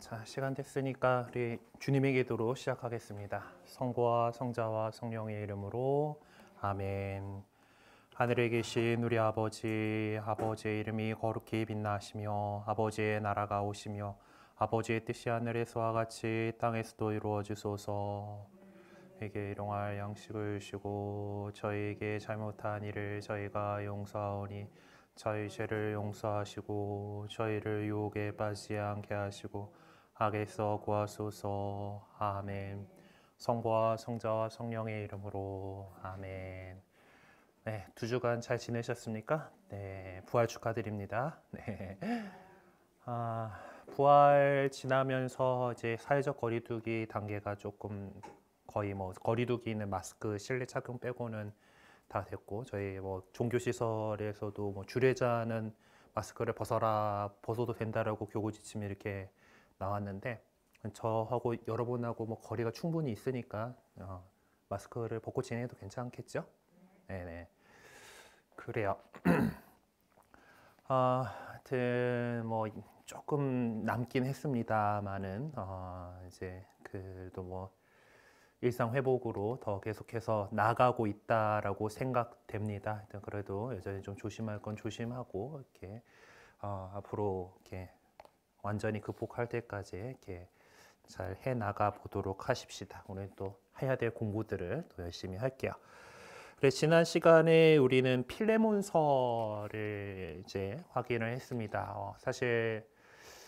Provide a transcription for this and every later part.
자, 시간 됐으니까 우리 주님의 기도로 시작하겠습니다. 성부와 성자와 성령의 이름으로 아멘. 하늘에 계신 우리 아버지, 아버지의 이름이 거룩히 빛나시며 아버지의 나라가 오시며 아버지의 뜻이 하늘에서와 같이 땅에서도 이루어지소서. 에게 일용할 양식을 주시고 저희에게 잘못한 일을 저희가 용서하오니 저희 죄를 용서하시고 저희를 유혹에 빠지지 않게 하시고 악에서 구하소서. 아멘. 성부와 성자와 성령의 이름으로 아멘. 네, 2주간 잘 지내셨습니까? 네, 부활 축하드립니다. 네. 부활 지나면서 이제 사회적 거리두기 단계가 조금 거의 뭐 거리두기는 마스크 실내 착용 빼고는 다 됐고, 저희 뭐 종교 시설에서도 뭐 주례자는 마스크를 벗어도 된다라고 교구 지침이 이렇게 나왔는데, 저하고 여러분하고 뭐 거리가 충분히 있으니까 마스크를 벗고 지내도 괜찮겠죠? 네네. 그래요. 하여튼 뭐 조금 남긴 했습니다만은 이제 그래도 뭐 일상 회복으로 더 계속해서 나가고 있다라고 생각됩니다. 하여튼 그래도 여전히 좀 조심할 건 조심하고 이렇게 앞으로 이렇게 완전히 극복할 때까지 이렇게 잘 해 나가 보도록 하십시다. 오늘 또 해야 될 공부들을 또 열심히 할게요. 그래, 지난 시간에 우리는 필레몬서를 이제 확인을 했습니다. 사실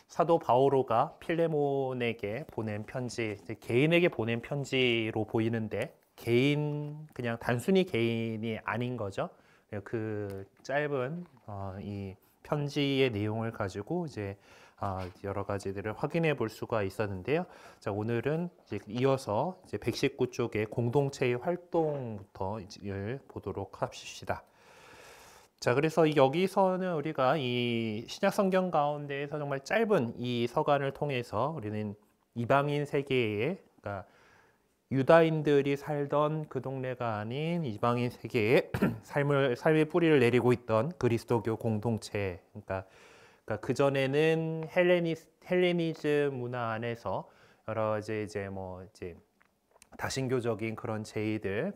사도 바오로가 필레몬에게 보낸 편지, 개인에게 보낸 편지로 보이는데 그냥 단순히 개인이 아닌 거죠. 그 짧은 이 편지의 내용을 가지고 이제 여러 가지들을 확인해 볼 수가 있었는데요. 자, 오늘은 이제 이어서 이제 119쪽의 공동체의 활동부터 보도록 합시다. 자, 그래서 여기서는 우리가 이 신약 성경 가운데에서 정말 짧은 이 서간을 통해서 우리는 이방인 세계에, 그러니까 유다인들이 살던 그 동네가 아닌 이방인 세계에 삶의 뿌리를 내리고 있던 그리스도교 공동체, 그러니까 그 전에는 헬레니즘 문화 안에서 여러 이제 다신교적인 그런 제의들,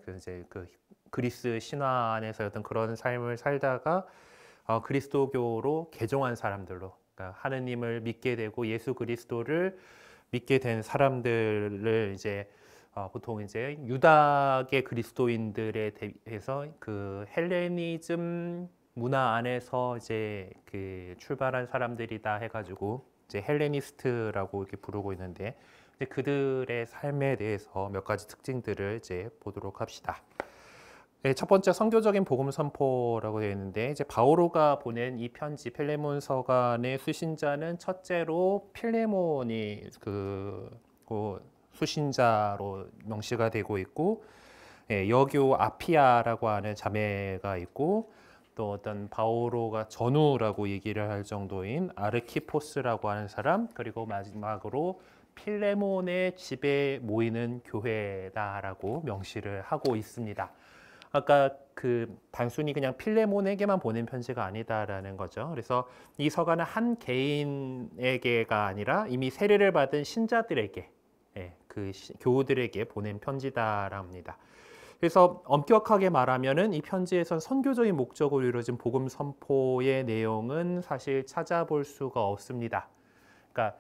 그 그리스 신화 안에서 어떤 그런 삶을 살다가 그리스도교로 개종한 사람들로, 그러니까 하느님을 믿게 되고 예수 그리스도를 믿게 된 사람들을 이제 보통 이제 유다계 그리스도인들에 대해서 그 헬레니즘 문화 안에서 이제 그 출발한 사람들이다 해가지고 이제 헬레니스트라고 이렇게 부르고 있는데, 이제 그들의 삶에 대해서 몇 가지 특징들을 이제 보도록 합시다. 네, 첫 번째 선교적인 복음 선포라고 되어 있는데, 이제 바오로가 보낸 이 편지 필레몬 서간의 수신자는 첫째로 필레몬이 그 수신자로 명시가 되고 있고, 여교 아피아라고 하는 자매가 있고, 또 어떤 바오로가 전우라고 얘기를 할 정도인 아르키포스라고 하는 사람, 그리고 마지막으로 필레몬의 집에 모이는 교회다라고 명시를 하고 있습니다. 아까 그 단순히 그냥 필레몬에게만 보낸 편지가 아니다라는 거죠. 그래서 이 서간은 한 개인에게가 아니라 이미 세례를 받은 신자들에게, 그 교우들에게 보낸 편지다라고 합니다. 그래서 엄격하게 말하면은 이 편지에선 선교적인 목적으로 이루어진 복음 선포의 내용은 사실 찾아볼 수가 없습니다. 그러니까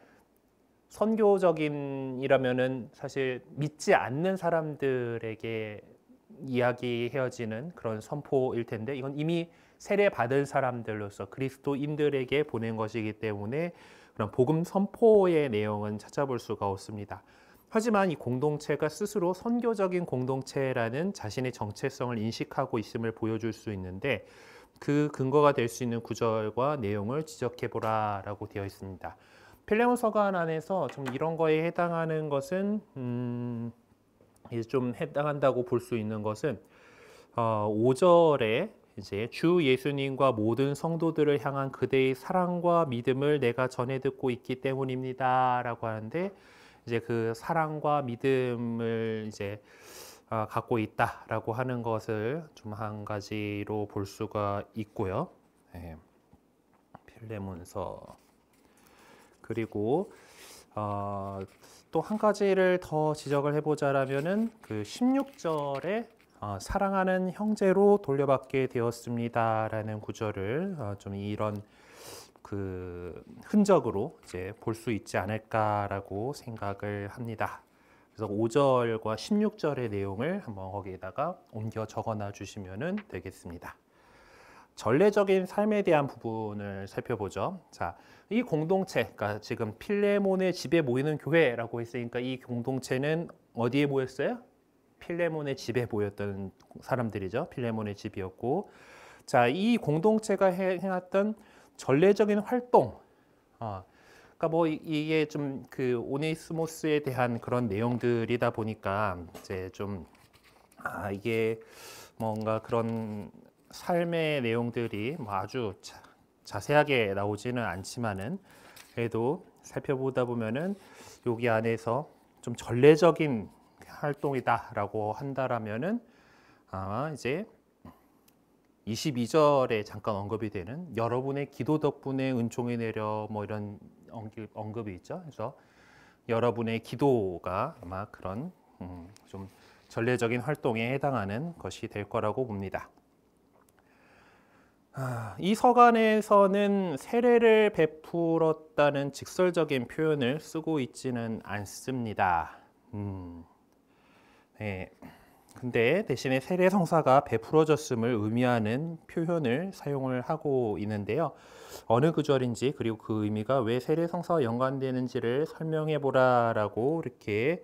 선교적인이라면은 사실 믿지 않는 사람들에게 이야기해지는 그런 선포일 텐데, 이건 이미 세례 받은 사람들로서 그리스도인들에게 보낸 것이기 때문에 그런 복음 선포의 내용은 찾아볼 수가 없습니다. 하지만 이 공동체가 스스로 선교적인 공동체라는 자신의 정체성을 인식하고 있음을 보여줄 수 있는데, 그 근거가 될 수 있는 구절과 내용을 지적해보라라고 되어 있습니다. 필레몬 서간 안에서 좀 이런 거에 해당하는 것은 좀 해당한다고 볼 수 있는 것은 5절에 이제 주 예수님과 모든 성도들을 향한 그대의 사랑과 믿음을 내가 전해 듣고 있기 때문입니다라고 하는데, 이제 그 사랑과 믿음을 이제 갖고 있다라고 하는 것을 좀 한 가지로 볼 수가 있고요. 필레몬서. 그리고 또 한 가지를 더 지적을 해보자라면은 그 16절에 사랑하는 형제로 돌려받게 되었습니다라는 구절을 좀 이런 그 흔적으로 이제 볼 수 있지 않을까라고 생각을 합니다. 그래서 5절과 16절의 내용을 한번 거기에다가 옮겨 적어놔 주시면 되겠습니다. 전례적인 삶에 대한 부분을 살펴보죠. 자, 이 공동체, 그러니까 지금 필레몬의 집에 모이는 교회라고 했으니까 이 공동체는 어디에 모였어요? 필레몬의 집에 모였던 사람들이죠. 필레몬의 집이었고, 자, 이 공동체가 해놨던 전례적인 활동, 그러니까 뭐 이게 좀 그 오네시모스에 대한 그런 내용들이다 보니까 이제 좀 이게 뭔가 그런 삶의 내용들이 뭐 아주 자세하게 나오지는 않지만은 그래도 살펴보다 보면은 여기 안에서 좀 전례적인 활동이다라고 한다라면은 이제 22절에 잠깐 언급이 되는 여러분의 기도 덕분에 은총이 내려 뭐 이런 언급이 있죠. 그래서 여러분의 기도가 아마 그런 좀 전례적인 활동에 해당하는 것이 될 거라고 봅니다. 이 서간에서는 세례를 베풀었다는 직설적인 표현을 쓰고 있지는 않습니다. 네. 근데 대신에 세례 성사가 베풀어졌음을 의미하는 표현을 사용을 하고 있는데요. 어느 구절인지 그리고 그 의미가 왜 세례 성사와 연관되는지를 설명해 보라라고 이렇게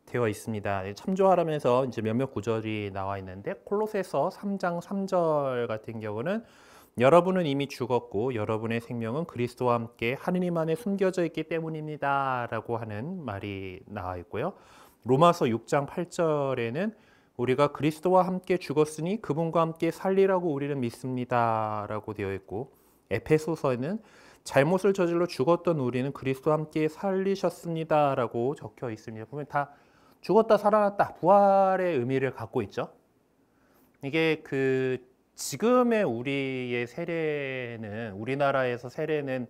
되어 있습니다. 참조하라면서 이제 몇몇 구절이 나와 있는데 콜로새서 3장 3절 같은 경우는 여러분은 이미 죽었고 여러분의 생명은 그리스도와 함께 하느님 안에 숨겨져 있기 때문입니다라고 하는 말이 나와 있고요. 로마서 6장 8절에는 우리가 그리스도와 함께 죽었으니 그분과 함께 살리라고 우리는 믿습니다라고 되어 있고 에페소서에는 잘못을 저질러 죽었던 우리는 그리스도와 함께 살리셨습니다라고 적혀 있습니다. 보면 다 죽었다 살아났다 부활의 의미를 갖고 있죠. 이게 그 지금의 우리의 세례는 우리나라에서 세례는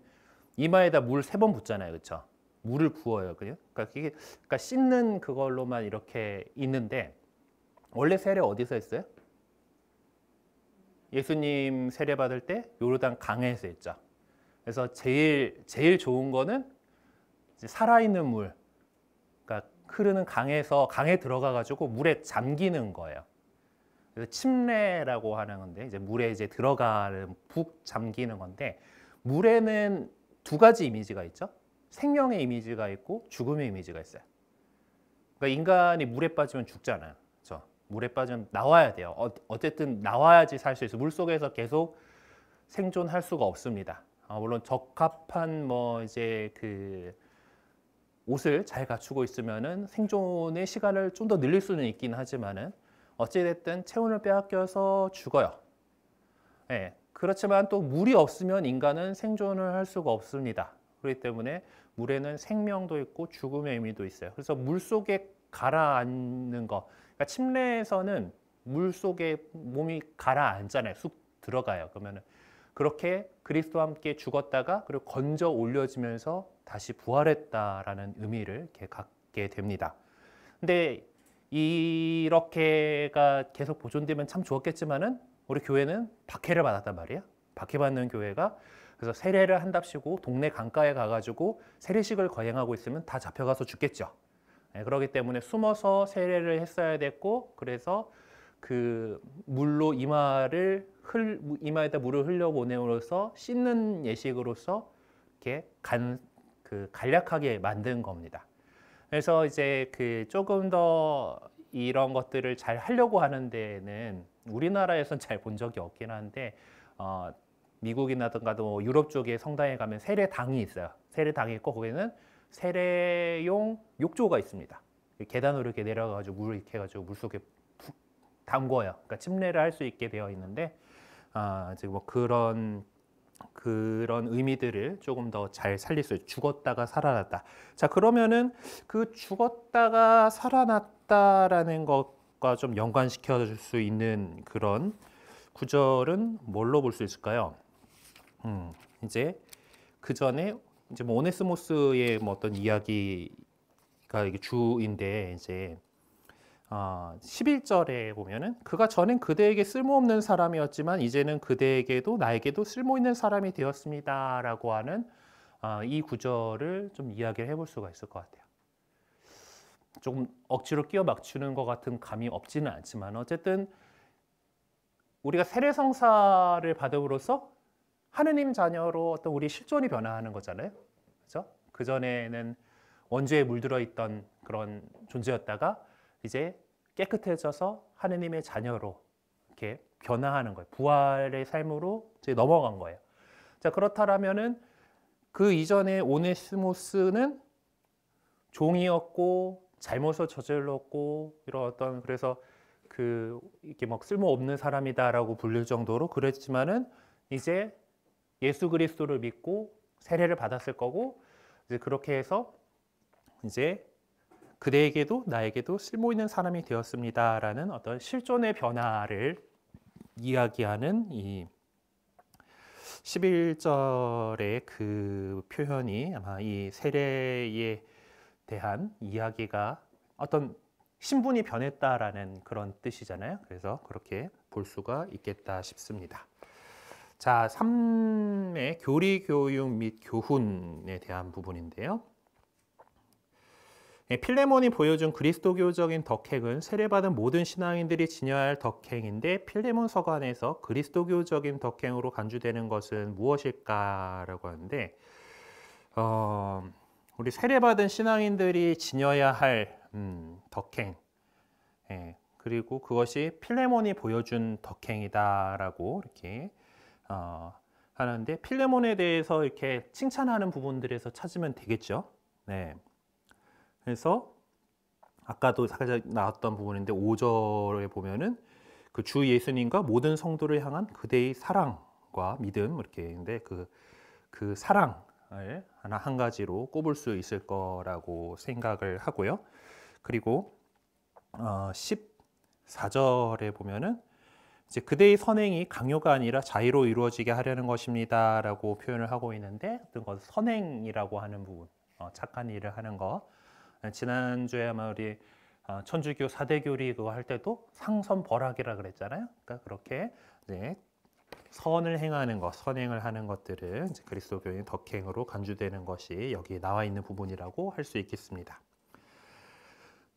이마에다 물 3번 붓잖아요, 그렇죠? 물을 부어요, 그러니까 그러니까 씻는 그걸로만 이렇게 있는데 원래 세례 어디서 했어요? 예수님 세례 받을 때 요르단 강에서 했죠. 그래서 제일 좋은 거는 이제 살아있는 물, 그러니까 흐르는 강에 들어가 가지고 물에 잠기는 거예요. 그래서 침례라고 하는 건데 이제 물에 이제 들어가는 푹 잠기는 건데 물에는 두 가지 이미지가 있죠. 생명의 이미지가 있고 죽음의 이미지가 있어요. 그러니까 인간이 물에 빠지면 죽잖아요. 그렇죠? 물에 빠지면 나와야 돼요. 어쨌든 나와야지 살 수 있어요. 물 속에서 계속 생존할 수가 없습니다. 물론 적합한 뭐 이제 그 옷을 잘 갖추고 있으면은 생존의 시간을 좀 더 늘릴 수는 있긴 하지만은 어찌됐든 체온을 빼앗겨서 죽어요. 네, 그렇지만 또 물이 없으면 인간은 생존을 할 수가 없습니다. 그렇기 때문에 물에는 생명도 있고 죽음의 의미도 있어요. 그래서 물 속에 가라앉는 거, 그러니까 침례에서는 물 속에 몸이 가라앉잖아요. 쑥 들어가요. 그러면은 그렇게 그리스도와 함께 죽었다가 그리고 건져 올려지면서 다시 부활했다라는 의미를 이렇게 갖게 됩니다. 근데 이렇게가 계속 보존되면 참 좋았겠지만은 우리 교회는 박해를 받았단 말이에요. 박해받는 교회가 그래서 세례를 한답시고 동네 강가에 가가지고 세례식을 거행하고 있으면 다 잡혀가서 죽겠죠. 네, 그렇기 때문에 숨어서 세례를 했어야 됐고 그래서 그 물로 이마에다 물을 흘려보내므로써 씻는 예식으로서 이렇게 간략하게 만든 겁니다. 그래서 이제 그 조금 더 이런 것들을 잘 하려고 하는 데는 우리나라에선 잘 본 적이 없긴 한데 미국이나든가 뭐 유럽 쪽에 성당에 가면 세례당이 있어요. 세례당이 있고 거기는 세례용 욕조가 있습니다. 계단으로 이렇게 내려가지고 물 이렇게 해가지고 물 속에 푹 담궈요. 그러니까 침례를 할 수 있게 되어 있는데 지금 뭐 그런 의미들을 조금 더 잘 살릴 수 있어요. 죽었다가 살아났다. 자, 그러면은 그 죽었다가 살아났다라는 것과 좀 연관시켜 줄 수 있는 그런 구절은 뭘로 볼 수 있을까요? 이제 그 전에 이제 뭐 오네스모스의 뭐 어떤 이야기가 이게 주인데 이제 11절에 보면은 그가 전엔 그대에게 쓸모없는 사람이었지만 이제는 그대에게도 나에게도 쓸모 있는 사람이 되었습니다라고 하는 이 구절을 좀 이야기를 해볼 수가 있을 것 같아요. 조금 억지로 끼워 맞추는 것 같은 감이 없지는 않지만 어쨌든 우리가 세례성사를 받음으로써 하느님 자녀로 어떤 우리 실존이 변화하는 거잖아요. 그렇죠? 그전에는 원죄에 물들어 있던 그런 존재였다가 이제 깨끗해져서 하느님의 자녀로 이렇게 변화하는 거예요. 부활의 삶으로 이제 넘어간 거예요. 자, 그렇다면은 그 이전에 오네시모스는 종이었고 잘못을 저질렀고 이런 어떤 그래서 이렇게 막 쓸모없는 사람이다라고 불릴 정도로 그랬지만은 이제 예수 그리스도를 믿고 세례를 받았을 거고 이제 그렇게 해서 이제 그대에게도 나에게도 쓸모 있는 사람이 되었습니다라는 어떤 실존의 변화를 이야기하는 이 11절의 그 표현이 아마 이 세례에 대한 이야기가 어떤 신분이 변했다라는 그런 뜻이잖아요. 그래서 그렇게 볼 수가 있겠다 싶습니다. 자, 3의 교리, 교육 및 교훈에 대한 부분인데요. 필레몬이 보여준 그리스도교적인 덕행은 세례받은 모든 신앙인들이 지녀야 할 덕행인데 필레몬 서간에서 그리스도교적인 덕행으로 간주되는 것은 무엇일까라고 하는데 우리 세례받은 신앙인들이 지녀야 할 덕행 그리고 그것이 필레몬이 보여준 덕행이다라고 이렇게 하는데 필레몬에 대해서 이렇게 칭찬하는 부분들에서 찾으면 되겠죠. 네. 그래서 아까도 살짝 나왔던 부분인데 5절에 보면은 그 주 예수님과 모든 성도를 향한 그대의 사랑과 믿음 이렇게 있는데 그 사랑을 한 가지로 꼽을 수 있을 거라고 생각을 하고요. 그리고 14절에 보면은 이제 그대의 선행이 강요가 아니라 자유로 이루어지게 하려는 것입니다라고 표현을 하고 있는데 어떤 것 선행이라고 하는 부분, 착한 일을 하는 거. 지난주에 아마 우리 천주교 4대 교리 그거 할 때도 상선벌학이라 그랬잖아요. 그러니까 그렇게 이제 선을 행하는 것, 선행을 하는 것들은 이제 그리스도교의 덕행으로 간주되는 것이 여기 나와 있는 부분이라고 할 수 있겠습니다.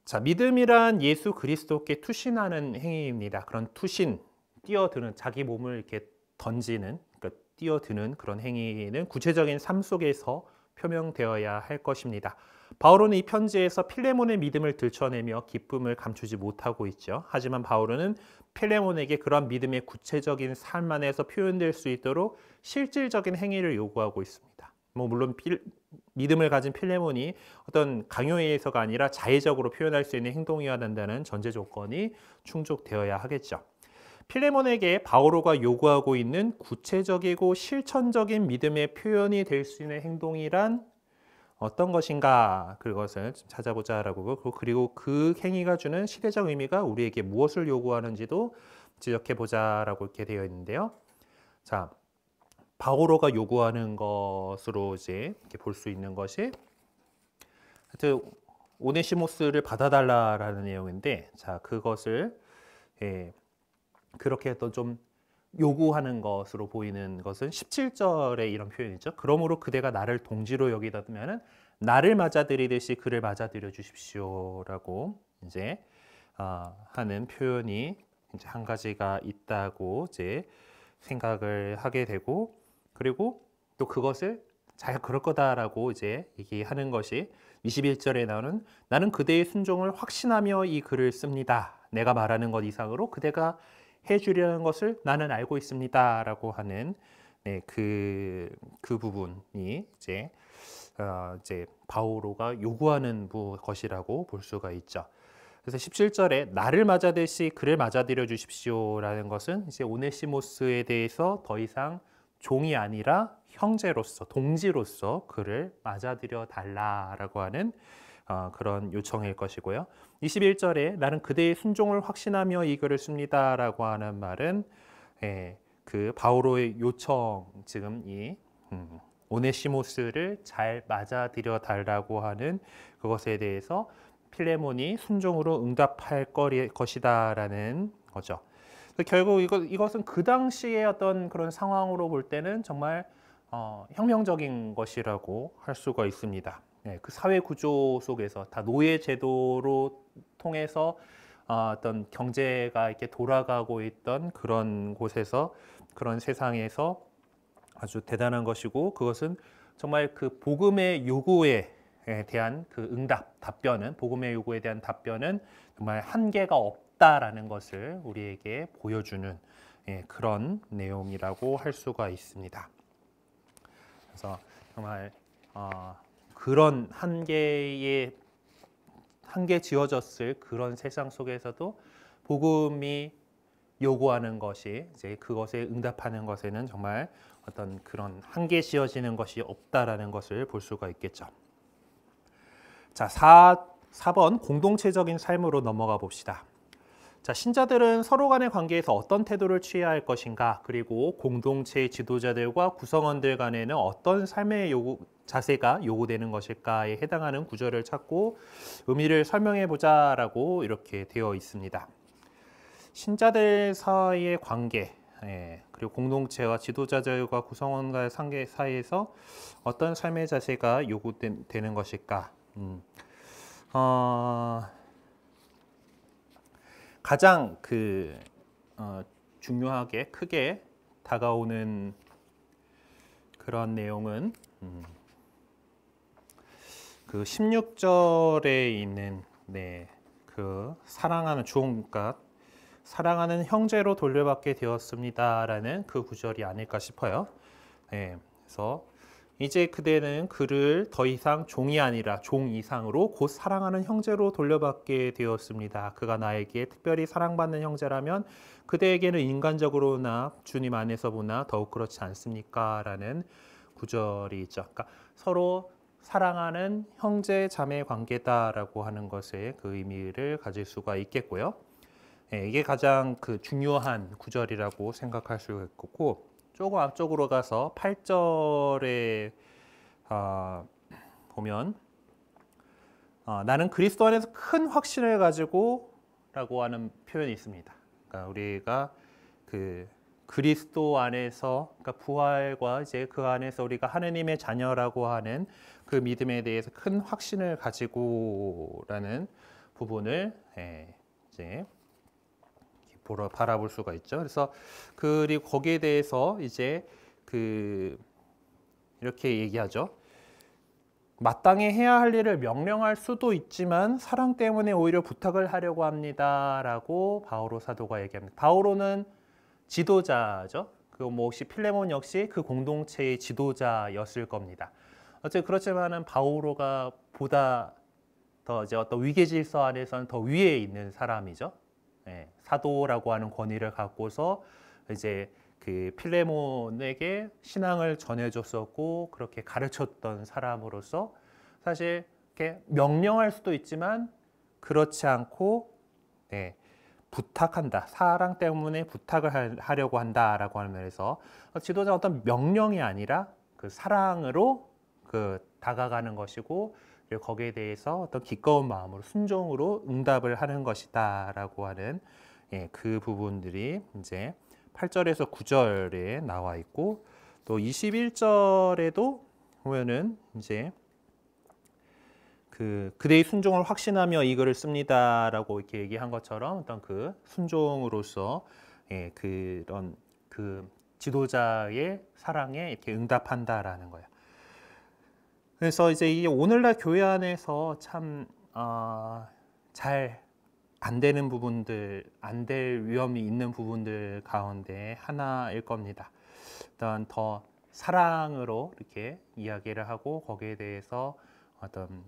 자, 믿음이란 예수 그리스도께 투신하는 행위입니다. 그런 투신, 뛰어드는 자기 몸을 이렇게 던지는, 그러니까 뛰어드는 그런 행위는 구체적인 삶 속에서 표명되어야 할 것입니다. 바울은 이 편지에서 필레몬의 믿음을 들춰내며 기쁨을 감추지 못하고 있죠. 하지만 바울은 필레몬에게 그런 믿음의 구체적인 삶 안에서 표현될 수 있도록 실질적인 행위를 요구하고 있습니다. 물론 믿음을 가진 필레몬이 어떤 강요에 의해서가 아니라 자의적으로 표현할 수 있는 행동이어야 한다는 전제 조건이 충족되어야 하겠죠. 필레몬에게 바오로가 요구하고 있는 구체적이고 실천적인 믿음의 표현이 될 수 있는 행동이란 어떤 것인가 그것을 좀 찾아보자라고 그리고 그 행위가 주는 시대적 의미가 우리에게 무엇을 요구하는지도 지적해 보자라고 이렇게 되어 있는데요. 자, 바오로가 요구하는 것으로 이제 이렇게 볼 수 있는 것이 하여튼 오네시모스를 받아달라라는 내용인데, 자 그것을 그렇게 또 좀 요구하는 것으로 보이는 것은 17절에 이런 표현이죠. 그러므로 그대가 나를 동지로 여기다면은 나를 맞아들이듯이 그를 맞아들여 주십시오라고 이제 하는 표현이 이제 한 가지가 있다고 이제 생각을 하게 되고, 그리고 또 그것을 잘 그럴 거다라고 이제 얘기하는 것이 21절에 나오는 나는 그대의 순종을 확신하며 이 글을 씁니다. 내가 말하는 것 이상으로 그대가 해주려는 것을 나는 알고 있습니다라고 하는 그 부분이 이제 바오로가 요구하는 것이라고 볼 수가 있죠. 그래서 17절에 나를 맞아들시 그를 맞아들여 주십시오라는 것은 이제 오네시모스에 대해서 더 이상 종이 아니라 형제로서 동지로서 그를 맞아들여 달라라고 하는 그런 요청일 것이고요. 21절에 나는 그대의 순종을 확신하며 이 글을 씁니다라고 하는 말은 그 바오로의 요청, 지금 이 오네시모스를 잘 맞아들여 달라고 하는 그것에 대해서 필레몬이 순종으로 응답할 것이다라는 거죠. 결국 이것은 그 당시의 어떤 그런 상황으로 볼 때는 정말 혁명적인 것이라고 할 수가 있습니다. 네, 그 사회 구조 속에서 다 노예 제도로 통해서 어떤 경제가 이렇게 돌아가고 있던 그런 곳에서 그런 세상에서 아주 대단한 것이고 그것은 정말 그 복음의 요구에 대한 그 복음의 요구에 대한 답변은 정말 한계가 없다라는 것을 우리에게 보여주는 그런 내용이라고 할 수가 있습니다. 그래서 정말 그런 한계 지어졌을 그런 세상 속에서도 복음이 요구하는 것이 이제 그것에 응답하는 것에는 정말 어떤 그런 한계 지어지는 것이 없다라는 것을 볼 수가 있겠죠. 자, 4번 공동체적인 삶으로 넘어가 봅시다. 자, 신자들은 서로 간의 관계에서 어떤 태도를 취해야 할 것인가, 그리고 공동체의 지도자들과 구성원들 간에는 어떤 삶의 자세가 요구되는 것일까에 해당하는 구절을 찾고 의미를 설명해 보자라고 이렇게 되어 있습니다. 신자들 사이의 관계, 그리고 공동체와 지도자들과 구성원과의 관계 사이에서 어떤 삶의 자세가 요구되는 것일까? 가장 중요하게 크게 다가오는 그런 내용은 그 16절에 있는 그 사랑하는 그러니까 사랑하는 형제로 돌려받게 되었습니다라는 그 구절이 아닐까 싶어요. 그래서 이제 그대는 그를 더 이상 종이 아니라 종 이상으로 곧 사랑하는 형제로 돌려받게 되었습니다. 그가 나에게 특별히 사랑받는 형제라면 그대에게는 인간적으로나 주님 안에서 보나 더욱 그렇지 않습니까? 라는 구절이 있죠. 그러니까 서로 사랑하는 형제 자매 관계다라고 하는 것에 그 의미를 가질 수가 있겠고요. 이게 가장 중요한 구절이라고 생각할 수 있고, 조금 앞쪽으로 가서 8절에 보면 나는 그리스도 안에서 큰 확신을 가지고 라고 하는 표현이 있습니다. 그러니까 우리가 그리스도 안에서, 그러니까 부활과 이제 그 안에서 우리가 하느님의 자녀라고 하는 그 믿음에 대해서 큰 확신을 가지고라는 부분을 이제 바라볼 수가 있죠. 그래서 그리고 거기에 대해서 이제 이렇게 얘기하죠. 마땅히 해야 할 일을 명령할 수도 있지만 사랑 때문에 오히려 부탁을 하려고 합니다라고 바오로 사도가 얘기합니다. 바오로는 지도자죠. 혹시 필레몬 역시 그 공동체의 지도자였을 겁니다. 어쨌든 그렇지만은 바오로가 보다 더 이제 어떤 위계 질서 안에서는 더 위에 있는 사람이죠. 사도라고 하는 권위를 갖고서 이제 그 필레몬에게 신앙을 전해줬었고 그렇게 가르쳤던 사람으로서 사실 이렇게 명령할 수도 있지만 그렇지 않고 부탁한다. 사랑 때문에 부탁을 하려고 한다라고 하는 면에서 지도자 어떤 명령이 아니라 그 사랑으로 다가가는 것이고 그리고 거기에 대해서 어떤 기꺼운 마음으로 순종으로 응답을 하는 것이다라고 하는 그 부분들이 이제 8절에서 9절에 나와 있고 또 21절에도 보면은 이제 그대의 순종을 확신하며 이 글을 씁니다라고 이렇게 얘기한 것처럼 어떤 그 순종으로서 그런 지도자의 사랑에 이렇게 응답한다라는 거예요. 그래서 이제 이 오늘날 교회 안에서 참 잘 안 되는 부분들, 안 될 위험이 있는 부분들 가운데 하나일 겁니다. 일단 더 사랑으로 이렇게 이야기를 하고 거기에 대해서 어떤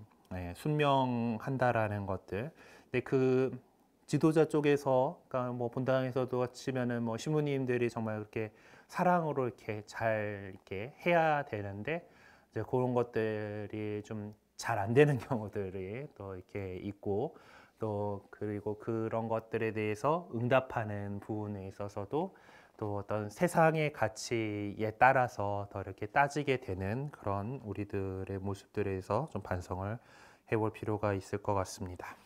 순명한다라는 것들. 근데 그 지도자 쪽에서, 그러니까 뭐 본당에서도 치면은 뭐 신부님들이 정말 그렇게 사랑으로 이렇게 잘 이렇게 해야 되는데 이제 그런 것들이 좀 잘 안 되는 경우들이 또 이렇게 있고 또 그리고 그런 것들에 대해서 응답하는 부분에 있어서도 또 어떤 세상의 가치에 따라서 더 이렇게 따지게 되는 그런 우리들의 모습들에서 좀 반성을 해볼 필요가 있을 것 같습니다.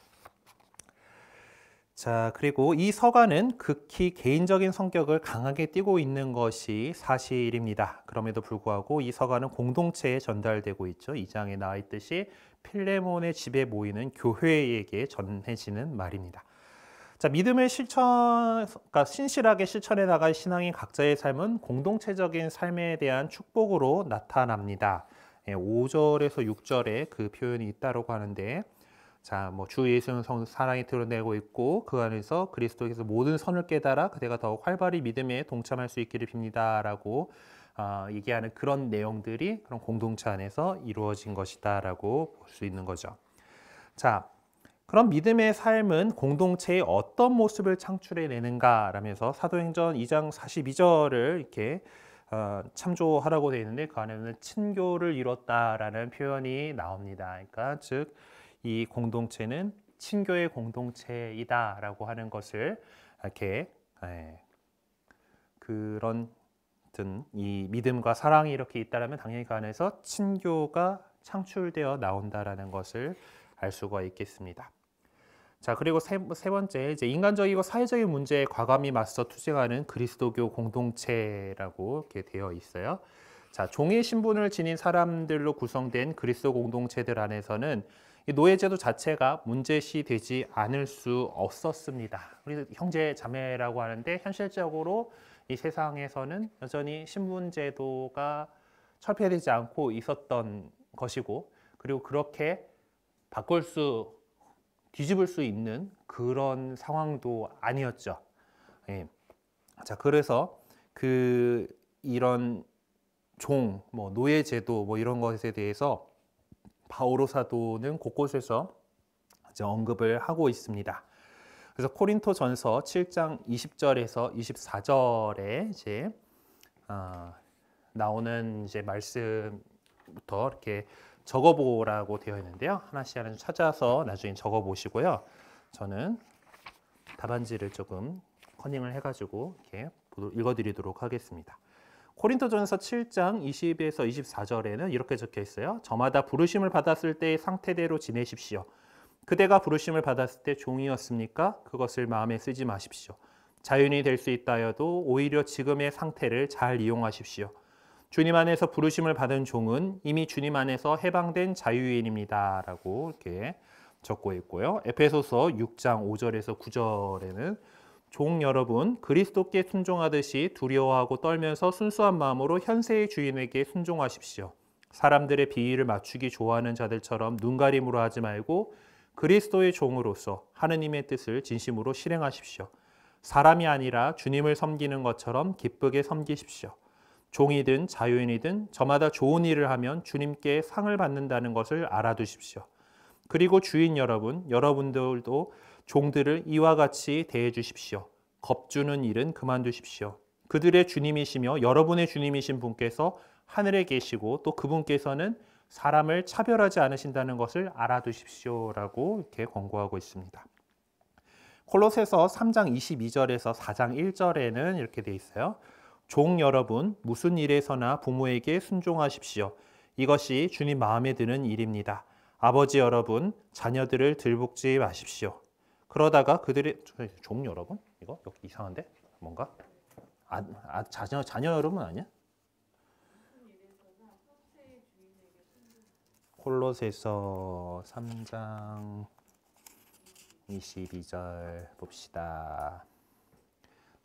자, 그리고 이 서가는 극히 개인적인 성격을 강하게 띠고 있는 것이 사실입니다. 그럼에도 불구하고 이 서가는 공동체에 전달되고 있죠. 2장에 나와 있듯이 필레몬의 집에 모이는 교회에게 전해지는 말입니다. 자, 믿음을 그러니까 신실하게 실천해 나갈 신앙인 각자의 삶은 공동체적인 삶에 대한 축복으로 나타납니다. 5절에서 6절에 그 표현이 있다고 하는데, 자, 뭐 주 예수는 사랑이 드러내고 있고 그 안에서 그리스도께서 모든 선을 깨달아 그대가 더욱 활발히 믿음에 동참할 수 있기를 빕니다라고 얘기하는 그런 내용들이 그런 공동체 안에서 이루어진 것이다라고 볼 수 있는 거죠. 자, 그럼 믿음의 삶은 공동체의 어떤 모습을 창출해내는가라면서 사도행전 2장 42절을 이렇게 참조하라고 되어 있는데 그 안에는 친교를 이뤘다라는 표현이 나옵니다. 그러니까 즉 이 공동체는 친교의 공동체이다라고 하는 것을 이렇게 그런 이 믿음과 사랑이 이렇게 있다라면 당연히 그 안에서 친교가 창출되어 나온다라는 것을 알 수가 있겠습니다. 자, 그리고 세 번째, 이제 인간적이고 사회적인 문제에 과감히 맞서 투쟁하는 그리스도교 공동체라고 이렇게 되어 있어요. 자, 종의 신분을 지닌 사람들로 구성된 그리스도 공동체들 안에서는 이 노예제도 자체가 문제시 되지 않을 수 없었습니다. 우리 형제 자매라고 하는데 현실적으로 이 세상에서는 여전히 신분제도가 철폐되지 않고 있었던 것이고, 그리고 그렇게 뒤집을 수 있는 그런 상황도 아니었죠. 예. 자, 그래서 이런 노예제도 이런 것에 대해서 바오로 사도는 곳곳에서 이제 언급을 하고 있습니다. 그래서 코린토전서 7장 20절에서 24절에 이제 나오는 이제 말씀부터 이렇게 적어보라고 되어 있는데요. 하나씩 찾아서 나중에 적어보시고요. 저는 답안지를 조금 커닝을 해가지고 이렇게 읽어드리도록 하겠습니다. 코린토전서 7장 20에서 24절에는 이렇게 적혀 있어요. 저마다 부르심을 받았을 때의 상태대로 지내십시오. 그대가 부르심을 받았을 때 종이었습니까? 그것을 마음에 쓰지 마십시오. 자유인이 될 수 있다 해도 오히려 지금의 상태를 잘 이용하십시오. 주님 안에서 부르심을 받은 종은 이미 주님 안에서 해방된 자유인입니다. 라고 이렇게 적고 있고요. 에페소서 6장 5절에서 9절에는 종 여러분, 그리스도께 순종하듯이 두려워하고 떨면서 순수한 마음으로 현세의 주인에게 순종하십시오. 사람들의 비위를 맞추기 좋아하는 자들처럼 눈가림으로 하지 말고 그리스도의 종으로서 하느님의 뜻을 진심으로 실행하십시오. 사람이 아니라 주님을 섬기는 것처럼 기쁘게 섬기십시오. 종이든 자유인이든 저마다 좋은 일을 하면 주님께 상을 받는다는 것을 알아두십시오. 그리고 주인 여러분, 여러분들도 종들을 이와 같이 대해 주십시오. 겁주는 일은 그만두십시오. 그들의 주님이시며 여러분의 주님이신 분께서 하늘에 계시고 또 그분께서는 사람을 차별하지 않으신다는 것을 알아두십시오라고 이렇게 권고하고 있습니다. 콜로새서 3장 22절에서 4장 1절에는 이렇게 돼 있어요. 종 여러분, 무슨 일에서나 부모에게 순종하십시오. 이것이 주님 마음에 드는 일입니다. 아버지 여러분, 자녀들을 들볶지 마십시오. 그러다가 종 여러분? 이거 여기 이상한데? 뭔가? 자녀 여러분 아니야? 콜로새서 3장 22절 봅시다.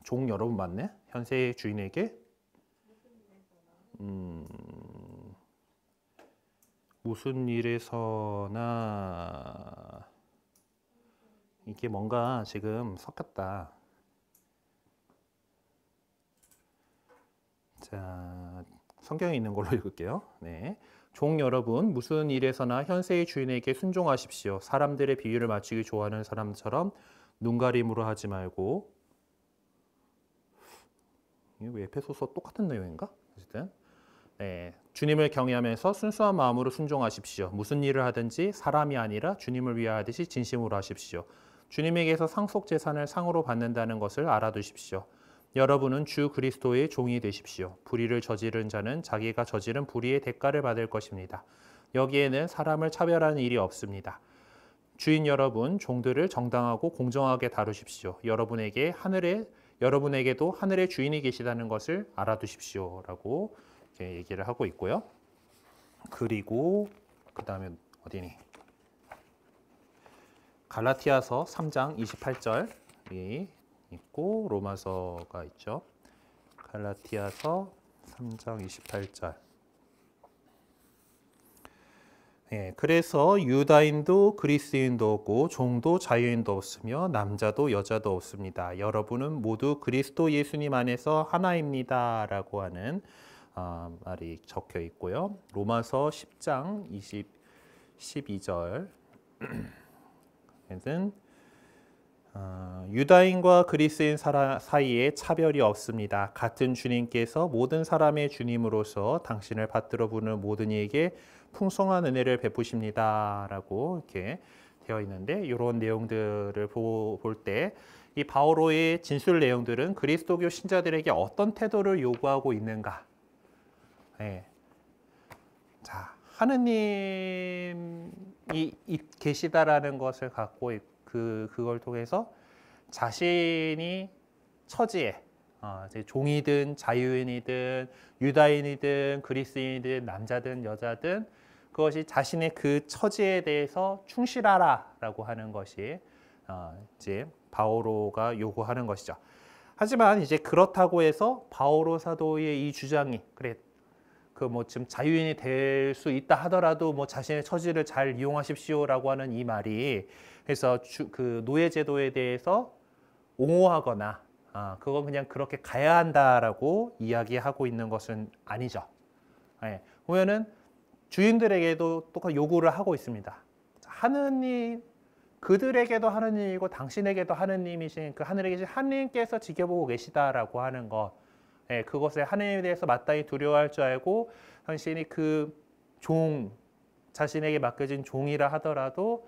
종 여러분 맞네? 현세의 주인에게 무슨 일에서나 이게 뭔가 지금 섞였다. 자, 성경에 있는 걸로 읽을게요. 네. 종 여러분, 무슨 일에서나 현세의 주인에게 순종하십시오. 사람들의 비유를 맞추기 좋아하는 사람처럼 눈가림으로 하지 말고. 이게 왜 에페소서 똑같은 내용인가? 어쨌든 네, 주님을 경외하면서 순수한 마음으로 순종하십시오. 무슨 일을 하든지 사람이 아니라 주님을 위하듯이 진심으로 하십시오. 주님에게서 상속 재산을 상으로 받는다는 것을 알아두십시오. 여러분은 주 그리스도의 종이 되십시오. 불의를 저지른 자는 자기가 저지른 불의의 대가를 받을 것입니다. 여기에는 사람을 차별하는 일이 없습니다. 주인 여러분, 종들을 정당하고 공정하게 다루십시오. 여러분에게도 하늘의 주인이 계시다는 것을 알아두십시오. 라고 이렇게 얘기를 하고 있고요. 그리고 그 다음에 어디니? 갈라티아서 3장 28절이 있고 로마서가 있죠. 갈라티아서 3장 28절. 그래서 유다인도 그리스인도 없고 종도 자유인도 없으며 남자도 여자도 없습니다. 여러분은 모두 그리스도 예수님 안에서 하나입니다. 라고 하는 말이 적혀 있고요. 로마서 10장 12절. 유다인과 그리스인 사이에 차별이 없습니다. 같은 주님께서 모든 사람의 주님으로서 당신을 받들어 부르는 모든 이에게 풍성한 은혜를 베푸십니다. 라고 이렇게 되어 있는데 이런 내용들을 볼 때 이 바오로의 진술 내용들은 그리스도교 신자들에게 어떤 태도를 요구하고 있는가? 자, 하느님이 계시다라는 것을 갖고 그걸 통해서 자신이 처지에 종이든 자유인이든 유다인이든 그리스인이든 남자든 여자든 그것이 자신의 그 처지에 대해서 충실하라라고 하는 것이 이제 바오로가 요구하는 것이죠. 하지만 이제 그렇다고 해서 바오로 사도의 이 주장이 그래 그 뭐 지금 자유인이 될 수 있다 하더라도 뭐 자신의 처지를 잘 이용하십시오라고 하는 이 말이 그래서 그 노예 제도에 대해서 옹호하거나 그건 그냥 그렇게 가야 한다라고 이야기하고 있는 것은 아니죠. 보면은 주인들에게도 똑같이 요구를 하고 있습니다. 하느님 그들에게도 하느님이고 당신에게도 하느님이신 그 하늘에 계신 하느님께서 지켜보고 계시다라고 하는 것, 그것에 하느님에 대해서 마땅히 두려워할 줄 알고 당신이 그 자신에게 맡겨진 종이라 하더라도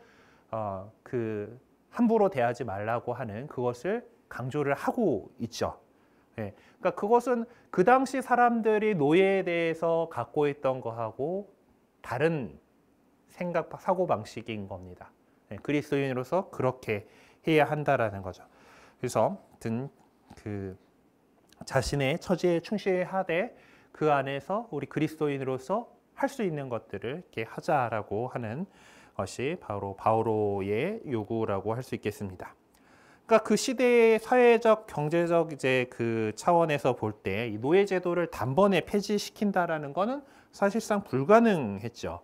그 함부로 대하지 말라고 하는 그것을 강조를 하고 있죠. 그러니까 그것은 그 당시 사람들이 노예에 대해서 갖고 있던 거하고 다른 사고 방식인 겁니다. 그리스도인으로서 그렇게 해야 한다라는 거죠. 그래서 그 자신의 처지에 충실하되 그 안에서 우리 그리스도인으로서 할 수 있는 것들을 이렇게 하자라고 하는 것이 바로 바오로의 요구라고 할 수 있겠습니다. 그러니까 그 시대의 사회적, 경제적 이제 그 차원에서 볼 때 이 노예 제도를 단번에 폐지시킨다라는 것은 사실상 불가능했죠.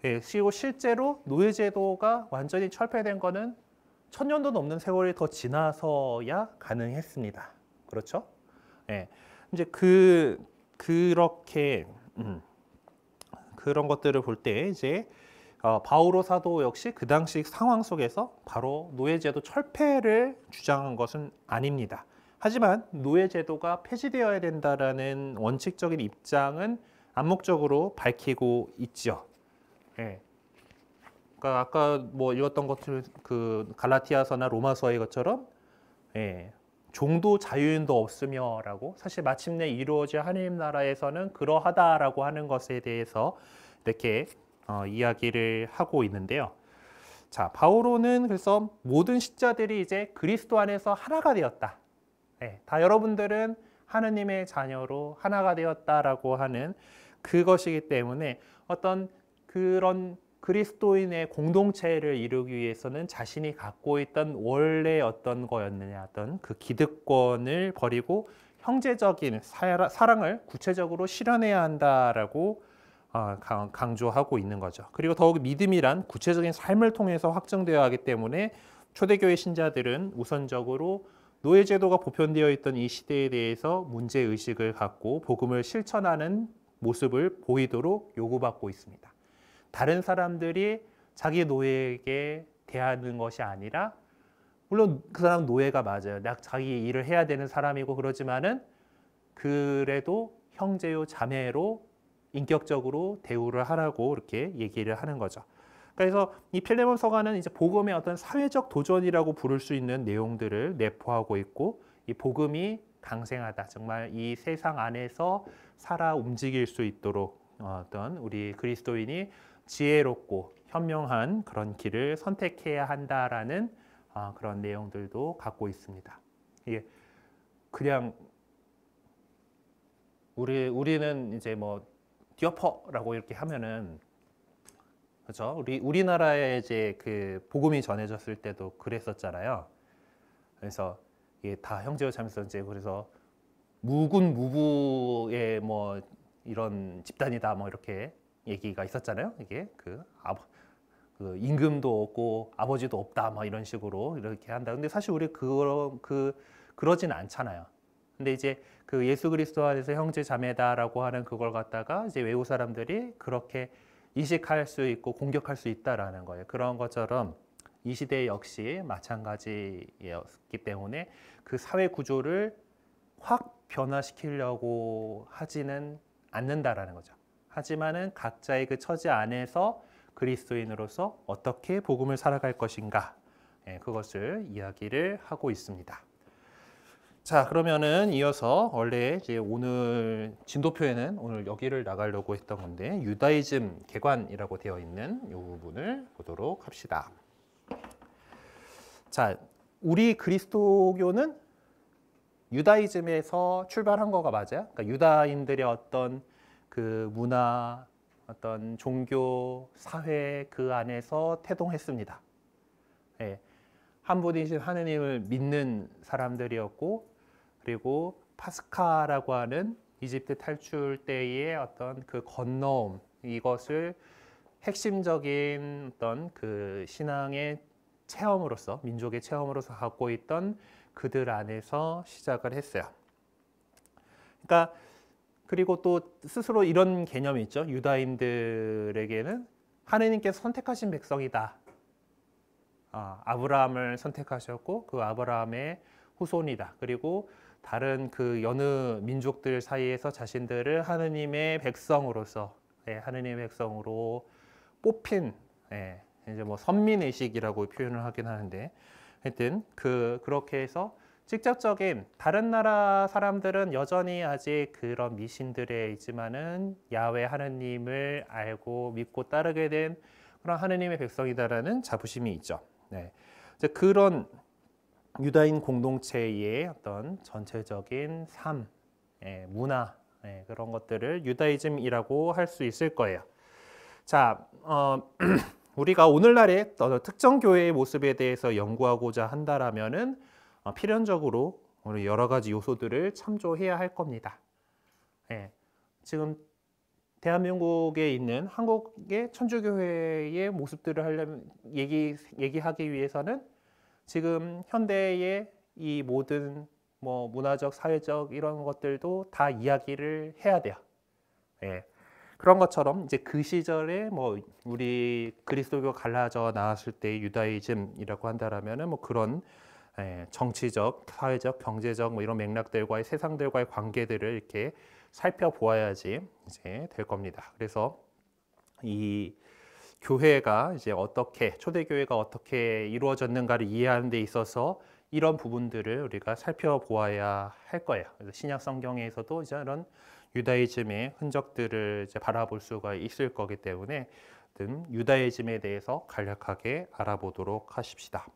그리고 실제로 노예 제도가 완전히 철폐된 것은 1000년도 넘는 세월이 더 지나서야 가능했습니다. 그렇죠? 이제 그렇게 그런 것들을 볼 때 이제 바오로 사도 역시 그 당시 상황 속에서 바로 노예제도 철폐를 주장한 것은 아닙니다. 하지만 노예제도가 폐지되어야 된다라는 원칙적인 입장은 암묵적으로 밝히고 있죠. 그러니까 아까 뭐 읽었던 것들 그 갈라티아서나 로마서의 것처럼 종도 자유인도 없으며라고 사실 마침내 이루어질 하나님 나라에서는 그러하다라고 하는 것에 대해서 이렇게 이야기를 하고 있는데요. 자, 바오로는 그래서 모든 신자들이 이제 그리스도 안에서 하나가 되었다. 다 여러분들은 하느님의 자녀로 하나가 되었다라고 하는 그것이기 때문에 어떤 그런 그리스도인의 공동체를 이루기 위해서는 자신이 갖고 있던 원래 어떤 거였느냐 어떤 그 기득권을 버리고 형제적인 사랑을 구체적으로 실현해야 한다라고 강조하고 있는 거죠. 그리고 더욱 믿음이란 구체적인 삶을 통해서 확정되어야 하기 때문에 초대교회 신자들은 우선적으로 노예제도가 보편되어 있던 이 시대에 대해서 문제의식을 갖고 복음을 실천하는 모습을 보이도록 요구받고 있습니다. 다른 사람들이 자기 노예에게 대하는 것이 아니라 물론 그 사람 노예가 맞아요. 자기 일을 해야 되는 사람이고 그러지만은 그래도 형제요 자매로 인격적으로 대우를 하라고 이렇게 얘기를 하는 거죠. 그래서 이 필레몬 서가는 이제 복음의 어떤 사회적 도전이라고 부를 수 있는 내용들을 내포하고 있고 이 복음이 강생하다. 정말 이 세상 안에서 살아 움직일 수 있도록 어떤 우리 그리스도인이 지혜롭고 현명한 그런 길을 선택해야 한다라는 그런 내용들도 갖고 있습니다. 이게 그냥 우리는 이제 뭐 디어퍼라고 이렇게 하면은 그렇죠? 우리나라에 이제 그 복음이 전해졌을 때도 그랬었잖아요. 그래서 이게 다 형제와 자매서 이제 그래서 무군무부의 뭐 이런 집단이다 뭐 이렇게 얘기가 있었잖아요. 이게 그 임금도 없고 아버지도 없다 뭐 이런 식으로 이렇게 한다. 근데 사실 우리 그러진 않잖아요. 근데 이제 그 예수 그리스도 안에서 형제 자매다라고 하는 그걸 갖다가 이제 외국 사람들이 그렇게 이식할 수 있고 공격할 수 있다라는 거예요. 그런 것처럼 이 시대 역시 마찬가지였기 때문에 그 사회 구조를 확 변화시키려고 하지는 않는다라는 거죠. 하지만은 각자의 그 처지 안에서 그리스도인으로서 어떻게 복음을 살아갈 것인가, 그것을 이야기를 하고 있습니다. 자, 그러면은 이어서 원래 이제 오늘 진도표에는 오늘 여기를 나가려고 했던 건데 유다이즘 개관이라고 되어 있는 이 부분을 보도록 합시다. 자, 우리 그리스도교는 유다이즘에서 출발한 거가 맞아요. 그러니까 유다인들의 어떤 그 문화, 어떤 종교, 사회 그 안에서 태동했습니다. 예, 한 분이신 하느님을 믿는 사람들이었고, 그리고 파스카라고 하는 이집트 탈출 때의 어떤 그 건너옴, 이것을 핵심적인 어떤 그 신앙의 체험으로서, 민족의 체험으로서 갖고 있던 그들 안에서 시작을 했어요. 그러니까 그리고 또 스스로 이런 개념이 있죠. 유다인들에게는 하느님께서 선택하신 백성이다. 아브라함을 선택하셨고 그 아브라함의 후손이다. 그리고 다른 그 여느 민족들 사이에서 자신들을 하느님의 백성으로서, 하느님의 백성으로 뽑힌, 이제 뭐 선민의식이라고 표현을 하긴 하는데, 하여튼 그렇게 해서 직접적인 다른 나라 사람들은 여전히 아직 그런 미신들에 있지만은 야훼 하느님을 알고 믿고 따르게 된 그런 하느님의 백성이다라는 자부심이 있죠. 이제 그런 유다인 공동체의 어떤 전체적인 삶, 문화, 그런 것들을 유다이즘이라고 할 수 있을 거예요. 자, 우리가 오늘날의 특정 교회의 모습에 대해서 연구하고자 한다라면은 필연적으로 우리 여러 가지 요소들을 참조해야 할 겁니다. 지금 대한민국에 있는 한국의 천주교회의 모습들을 얘기하기 위해서는 지금 현대의 이 모든 뭐 문화적, 사회적 이런 것들도 다 이야기를 해야 돼요. 그런 것처럼 이제 그 시절에 뭐 우리 그리스도교 갈라져 나왔을 때 유다이즘이라고 한다라면은 뭐 그런 정치적, 사회적, 경제적 뭐 이런 맥락들과의 세상들과의 관계들을 이렇게 살펴보아야지 이제 될 겁니다. 그래서 이 교회가 이제 어떻게 초대교회가 어떻게 이루어졌는가를 이해하는 데 있어서 이런 부분들을 우리가 살펴보아야 할 거예요. 그래서 신약 성경에서도 이제 이런 유다이즘의 흔적들을 이제 바라볼 수가 있을 거기 때문에 유다이즘에 대해서 간략하게 알아보도록 하십시다.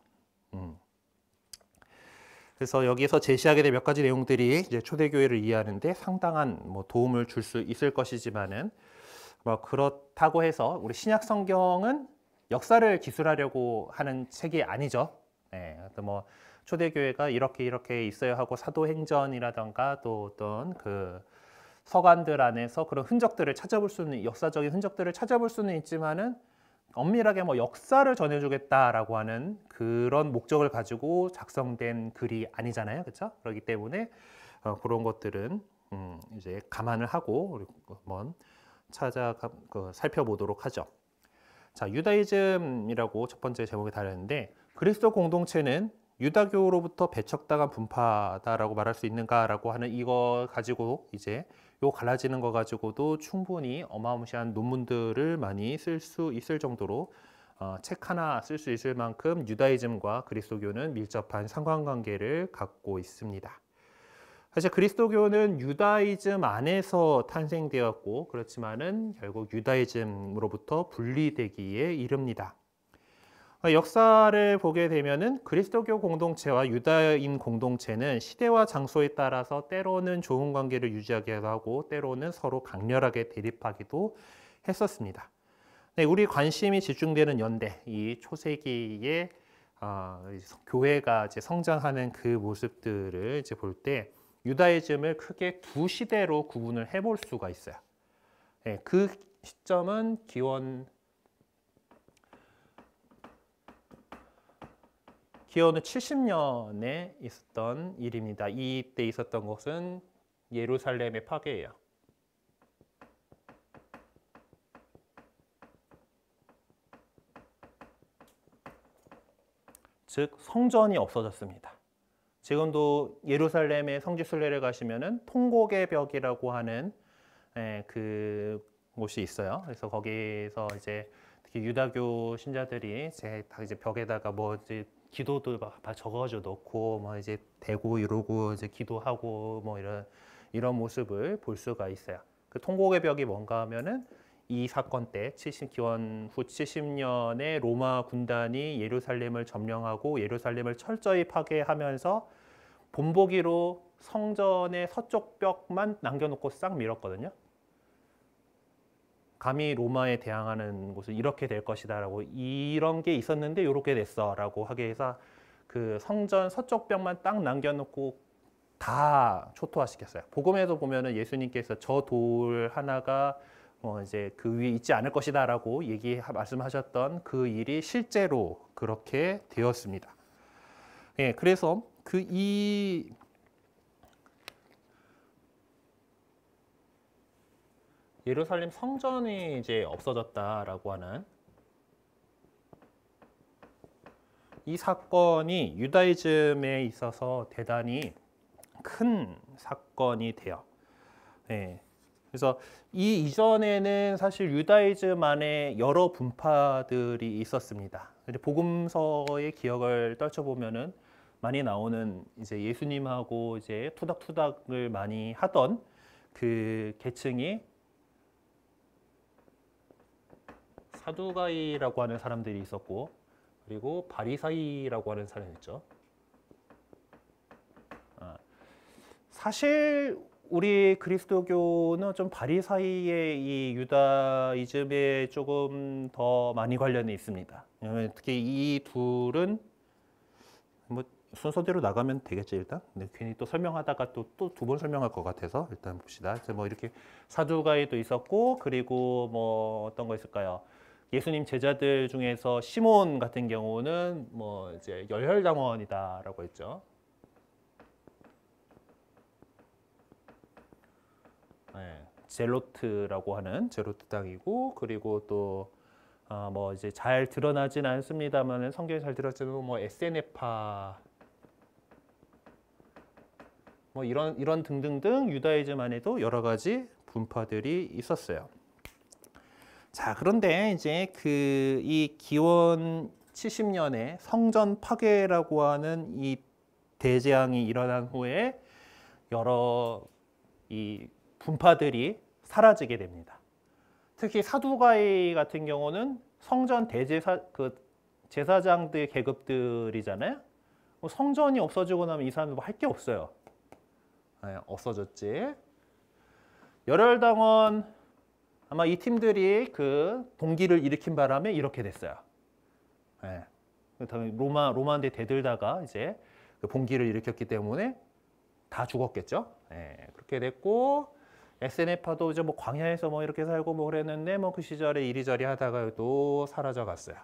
그래서 여기에서 제시하게 된 몇 가지 내용들이 이제 초대교회를 이해하는데 상당한 뭐 도움을 줄 수 있을 것이지만은 뭐 그렇다고 해서 우리 신약 성경은 역사를 기술하려고 하는 책이 아니죠. 뭐 초대교회가 이렇게 있어야 하고 사도행전이라던가 또 어떤 그 서간들 안에서 그런 흔적들을 찾아볼 수는 역사적인 흔적들을 찾아볼 수는 있지만은 엄밀하게 뭐 역사를 전해주겠다라고 하는 그런 목적을 가지고 작성된 글이 아니잖아요, 그렇죠? 그렇기 때문에 그런 것들은 이제 감안을 하고 우리 한번 살펴보도록 하죠. 자, 유다이즘이라고 첫 번째 제목이 다르는데 그리스도 공동체는 유다교로부터 배척당한 분파다라고 말할 수 있는가라고 하는 이거 가지고 이제 요 갈라지는 거 가지고도 충분히 어마무시한 논문들을 많이 쓸 수 있을 정도로 책 하나 쓸 수 있을 만큼 유다이즘과 그리스도교는 밀접한 상관관계를 갖고 있습니다. 사실 그리스도교는 유다이즘 안에서 탄생되었고 그렇지만은 결국 유다이즘으로부터 분리되기에 이릅니다. 역사를 보게 되면은 그리스도교 공동체와 유다인 공동체는 시대와 장소에 따라서 때로는 좋은 관계를 유지하기도 하고 때로는 서로 강렬하게 대립하기도 했었습니다. 네, 우리 관심이 집중되는 연대, 이 초세기에 교회가 이제 성장하는 그 모습들을 이제 볼 때 유다이즘을 크게 두 시대로 구분을 해볼 수가 있어요. 네, 그 시점은 기원후 70년에 있었던 일입니다. 이때 있었던 것은 예루살렘의 파괴예요. 즉 성전이 없어졌습니다. 지금도 예루살렘의 성지 순례를 가시면은 통곡의 벽이라고 하는 그 곳이 있어요. 그래서 거기서 이제 특히 유다교 신자들이 이제 벽에다가 뭐 이제 기도도 막 적어줘 놓고 뭐 이제 대고 이러고 이제 기도하고 뭐 이런 모습을 볼 수가 있어요. 그 통곡의 벽이 뭔가 하면은 이 사건 때 기원후 70년에 로마 군단이 예루살렘을 점령하고 예루살렘을 철저히 파괴하면서 본보기로 성전의 서쪽 벽만 남겨놓고 싹 밀었거든요. 감히 로마에 대항하는 곳은 이렇게 될 것이다라고 이런 게 있었는데 이렇게 됐어라고 하게 해서 그 성전 서쪽 벽만 딱 남겨놓고 다 초토화시켰어요. 복음에도 보면은 예수님께서 저 돌 하나가 이제 그 위에 있지 않을 것이다라고 말씀하셨던 그 일이 실제로 그렇게 되었습니다. 예, 그래서 예루살렘 성전이 이제 없어졌다라고 하는 이 사건이 유다이즘에 있어서 대단히 큰 사건이 돼요. 예. 그래서 이 이전에는 사실 유다이즘 안에 여러 분파들이 있었습니다. 복음서의 기억을 떨쳐보면은 많이 나오는 이제 예수님하고 이제 투닥투닥을 많이 하던 그 계층이 사두가이라고 하는 사람들이 있었고 그리고 바리사이라고 하는 사람이 있죠. 사실 우리 그리스도교는 좀 바리사이의 이 유다이즘에 조금 더 많이 관련이 있습니다. 왜냐하면 특히 이 둘은 뭐 순서대로 나가면 되겠죠 일단. 근데 괜히 또 설명하다가 또 두 번 설명할 것 같아서 일단 봅시다. 뭐 이렇게 사두가이도 있었고 그리고 뭐 어떤 거 있을까요? 예수님 제자들 중에서 시몬 같은 경우는 뭐 이제 열혈당원이다라고 했죠. 네, 젤로트라고 하는 젤로트 당이고 그리고 또 뭐 이제 잘 드러나진 않습니다만은 성경에 잘 들었지만 뭐 에세네파 뭐 이런 등등등 유다이즘 안에도 여러 가지 분파들이 있었어요. 자, 그런데 이제 이 기원 70년에 성전 파괴라고 하는 이 대재앙이 일어난 후에 여러 이 분파들이 사라지게 됩니다. 특히 사두가이 같은 경우는 성전 제사장들 계급들이잖아요. 성전이 없어지고 나면 이 사람들 뭐 할 게 없어요. 네, 없어졌지. 열혈당원 아마 이 팀들이 그 동기를 일으킨 바람에 이렇게 됐어요. 네. 로마한테 대들다가 이제 그 봉기를 일으켰기 때문에 다 죽었겠죠. 네. 그렇게 됐고 에세네파도 이제 뭐 광야에서 뭐 이렇게 살고 뭐 그랬는데 뭐 그 시절에 이리저리 하다가 또 사라져 갔어요.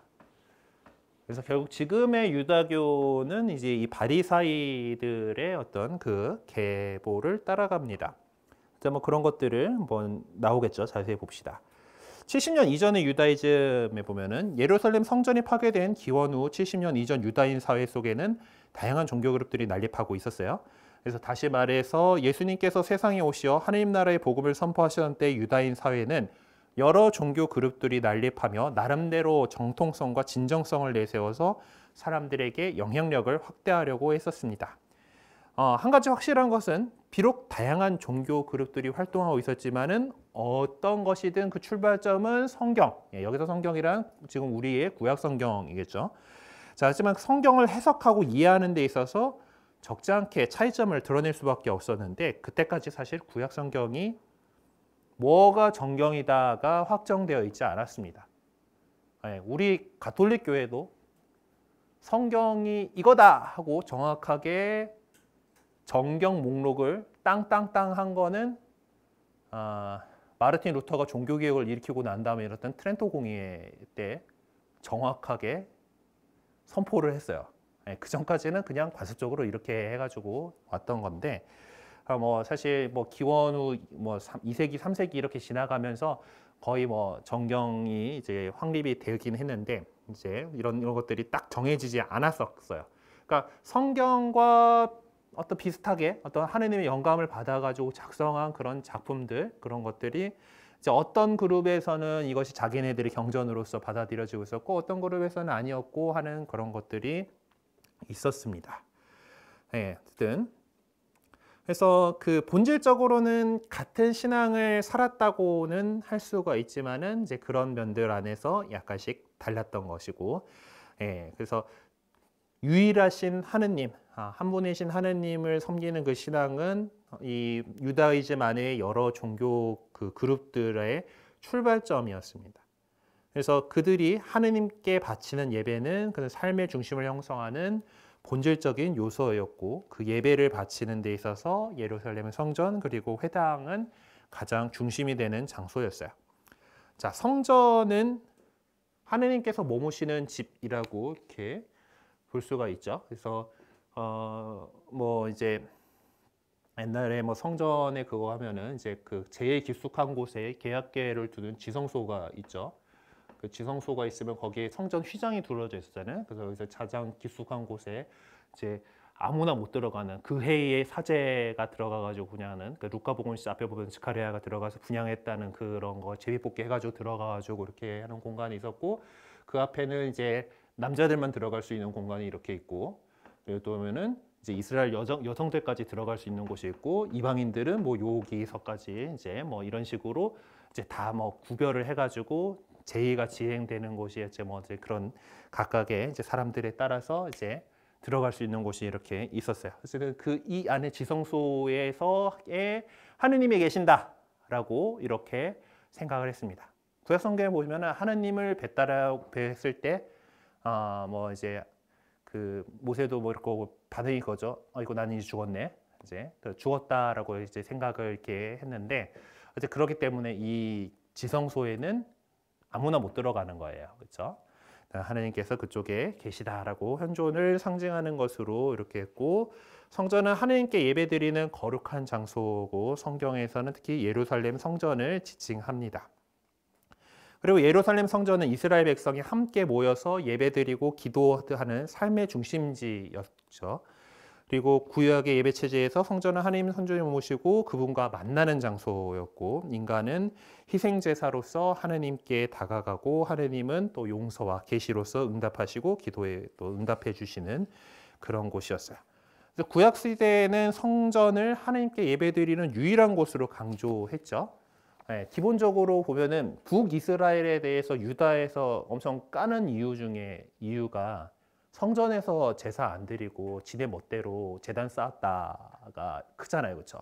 그래서 결국 지금의 유다교는 이제 이 바리사이들의 어떤 그 계보를 따라갑니다. 뭐 그런 것들을 한번 나오겠죠. 자세히 봅시다. 70년 이전의 유다이즘에 보면은 예루살렘 성전이 파괴된 기원 후 70년 이전 유다인 사회 속에는 다양한 종교 그룹들이 난립하고 있었어요. 그래서 다시 말해서 예수님께서 세상에 오시어 하나님 나라의 복음을 선포하시던 때 유다인 사회는 여러 종교 그룹들이 난립하며 나름대로 정통성과 진정성을 내세워서 사람들에게 영향력을 확대하려고 했었습니다. 한 가지 확실한 것은 비록 다양한 종교 그룹들이 활동하고 있었지만은 어떤 것이든 그 출발점은 성경. 예, 여기서 성경이란 지금 우리의 구약 성경이겠죠. 자, 하지만 성경을 해석하고 이해하는 데 있어서 적지 않게 차이점을 드러낼 수밖에 없었는데 그때까지 사실 구약 성경이 뭐가 정경이다가 확정되어 있지 않았습니다. 예, 우리 가톨릭 교회도 성경이 이거다 하고 정확하게 정경 목록을 땅땅땅 한 거는 마르틴 루터가 종교개혁을 일으키고 난 다음에 일었던 트렌토 공의회 때 정확하게 선포를 했어요. 그 전까지는 그냥 관습적으로 이렇게 해가지고 왔던 건데 뭐 사실 뭐 기원 후 뭐 2세기, 3세기 이렇게 지나가면서 거의 뭐 정경이 이제 확립이 되긴 했는데 이제 이런 것들이 딱 정해지지 않았었어요. 그러니까 성경과 어떤 비슷하게 어떤 하느님의 영감을 받아가지고 작성한 그런 작품들 그런 것들이 이제 어떤 그룹에서는 이것이 자기네들의 경전으로서 받아들여지고 있었고 어떤 그룹에서는 아니었고 하는 그런 것들이 있었습니다. 네, 어쨌든 그래서 그 본질적으로는 같은 신앙을 살았다고는 할 수가 있지만은 이제 그런 면들 안에서 약간씩 달랐던 것이고, 예, 그래서 유일하신 하느님, 한 분이신 하느님을 섬기는 그 신앙은 이 유다이즘 안에 여러 종교 그 그룹들의 출발점이었습니다. 그래서 그들이 하느님께 바치는 예배는 그 삶의 중심을 형성하는 본질적인 요소였고 그 예배를 바치는 데 있어서 예루살렘의 성전 그리고 회당은 가장 중심이 되는 장소였어요. 자, 성전은 하느님께서 머무시는 집이라고 이렇게 볼 수가 있죠. 그래서 뭐 이제 옛날에 뭐 성전에 그거 하면은 이제 그 제일 깊숙한 곳에 계약계를 두는 지성소가 있죠. 그 지성소가 있으면 거기에 성전 휘장이 둘러져 있었잖아요. 그래서 여기서 가장 깊숙한 곳에 이제 아무나 못 들어가는 그 해의 사제가 들어가가지고 분양하는 그 루카복음 앞에 보면 스가랴가 들어가서 분양했다는 그런 거 제비뽑기 해가지고 들어가가지고 이렇게 하는 공간이 있었고 그 앞에는 이제 남자들만 들어갈 수 있는 공간이 이렇게 있고 그리고 또 보면은 이제 이스라엘 여성들까지 들어갈 수 있는 곳이 있고 이방인들은 뭐 여기서까지 이제 뭐 이런 식으로 이제 다 뭐 구별을 해가지고 제의가 지행되는 곳이 이제 뭐 이제 그런 각각의 이제 사람들에 따라서 이제 들어갈 수 있는 곳이 이렇게 있었어요. 그래서 그 이 안에 지성소에서의 하느님이 계신다라고 이렇게 생각을 했습니다. 구약 성경에 보시면 하느님을 뵀을 때 뭐 이제 그 모세도 뭐 이렇게 반응이 거죠. 이거 나는 이제 죽었네. 이제 죽었다라고 이제 생각을 이렇게 했는데 이제 그렇기 때문에 이 지성소에는 아무나 못 들어가는 거예요. 그렇죠? 하나님께서 그쪽에 계시다라고 현존을 상징하는 것으로 이렇게 했고 성전은 하나님께 예배드리는 거룩한 장소고 성경에서는 특히 예루살렘 성전을 지칭합니다. 그리고 예루살렘 성전은 이스라엘 백성이 함께 모여서 예배드리고 기도하는 삶의 중심지였죠. 그리고 구약의 예배 체제에서 성전은 하나님 선조를 모시고 그분과 만나는 장소였고 인간은 희생 제사로서 하나님께 다가가고 하나님은 또 용서와 계시로서 응답하시고 기도에 또 응답해 주시는 그런 곳이었어요. 그래서 구약 시대에는 성전을 하나님께 예배드리는 유일한 곳으로 강조했죠. 네, 기본적으로 보면은 북이스라엘에 대해서 유다에서 엄청 까는 이유 중에 이유가 성전에서 제사 안 드리고 지네 멋대로 제단 쌓았다가 크잖아요, 그렇죠?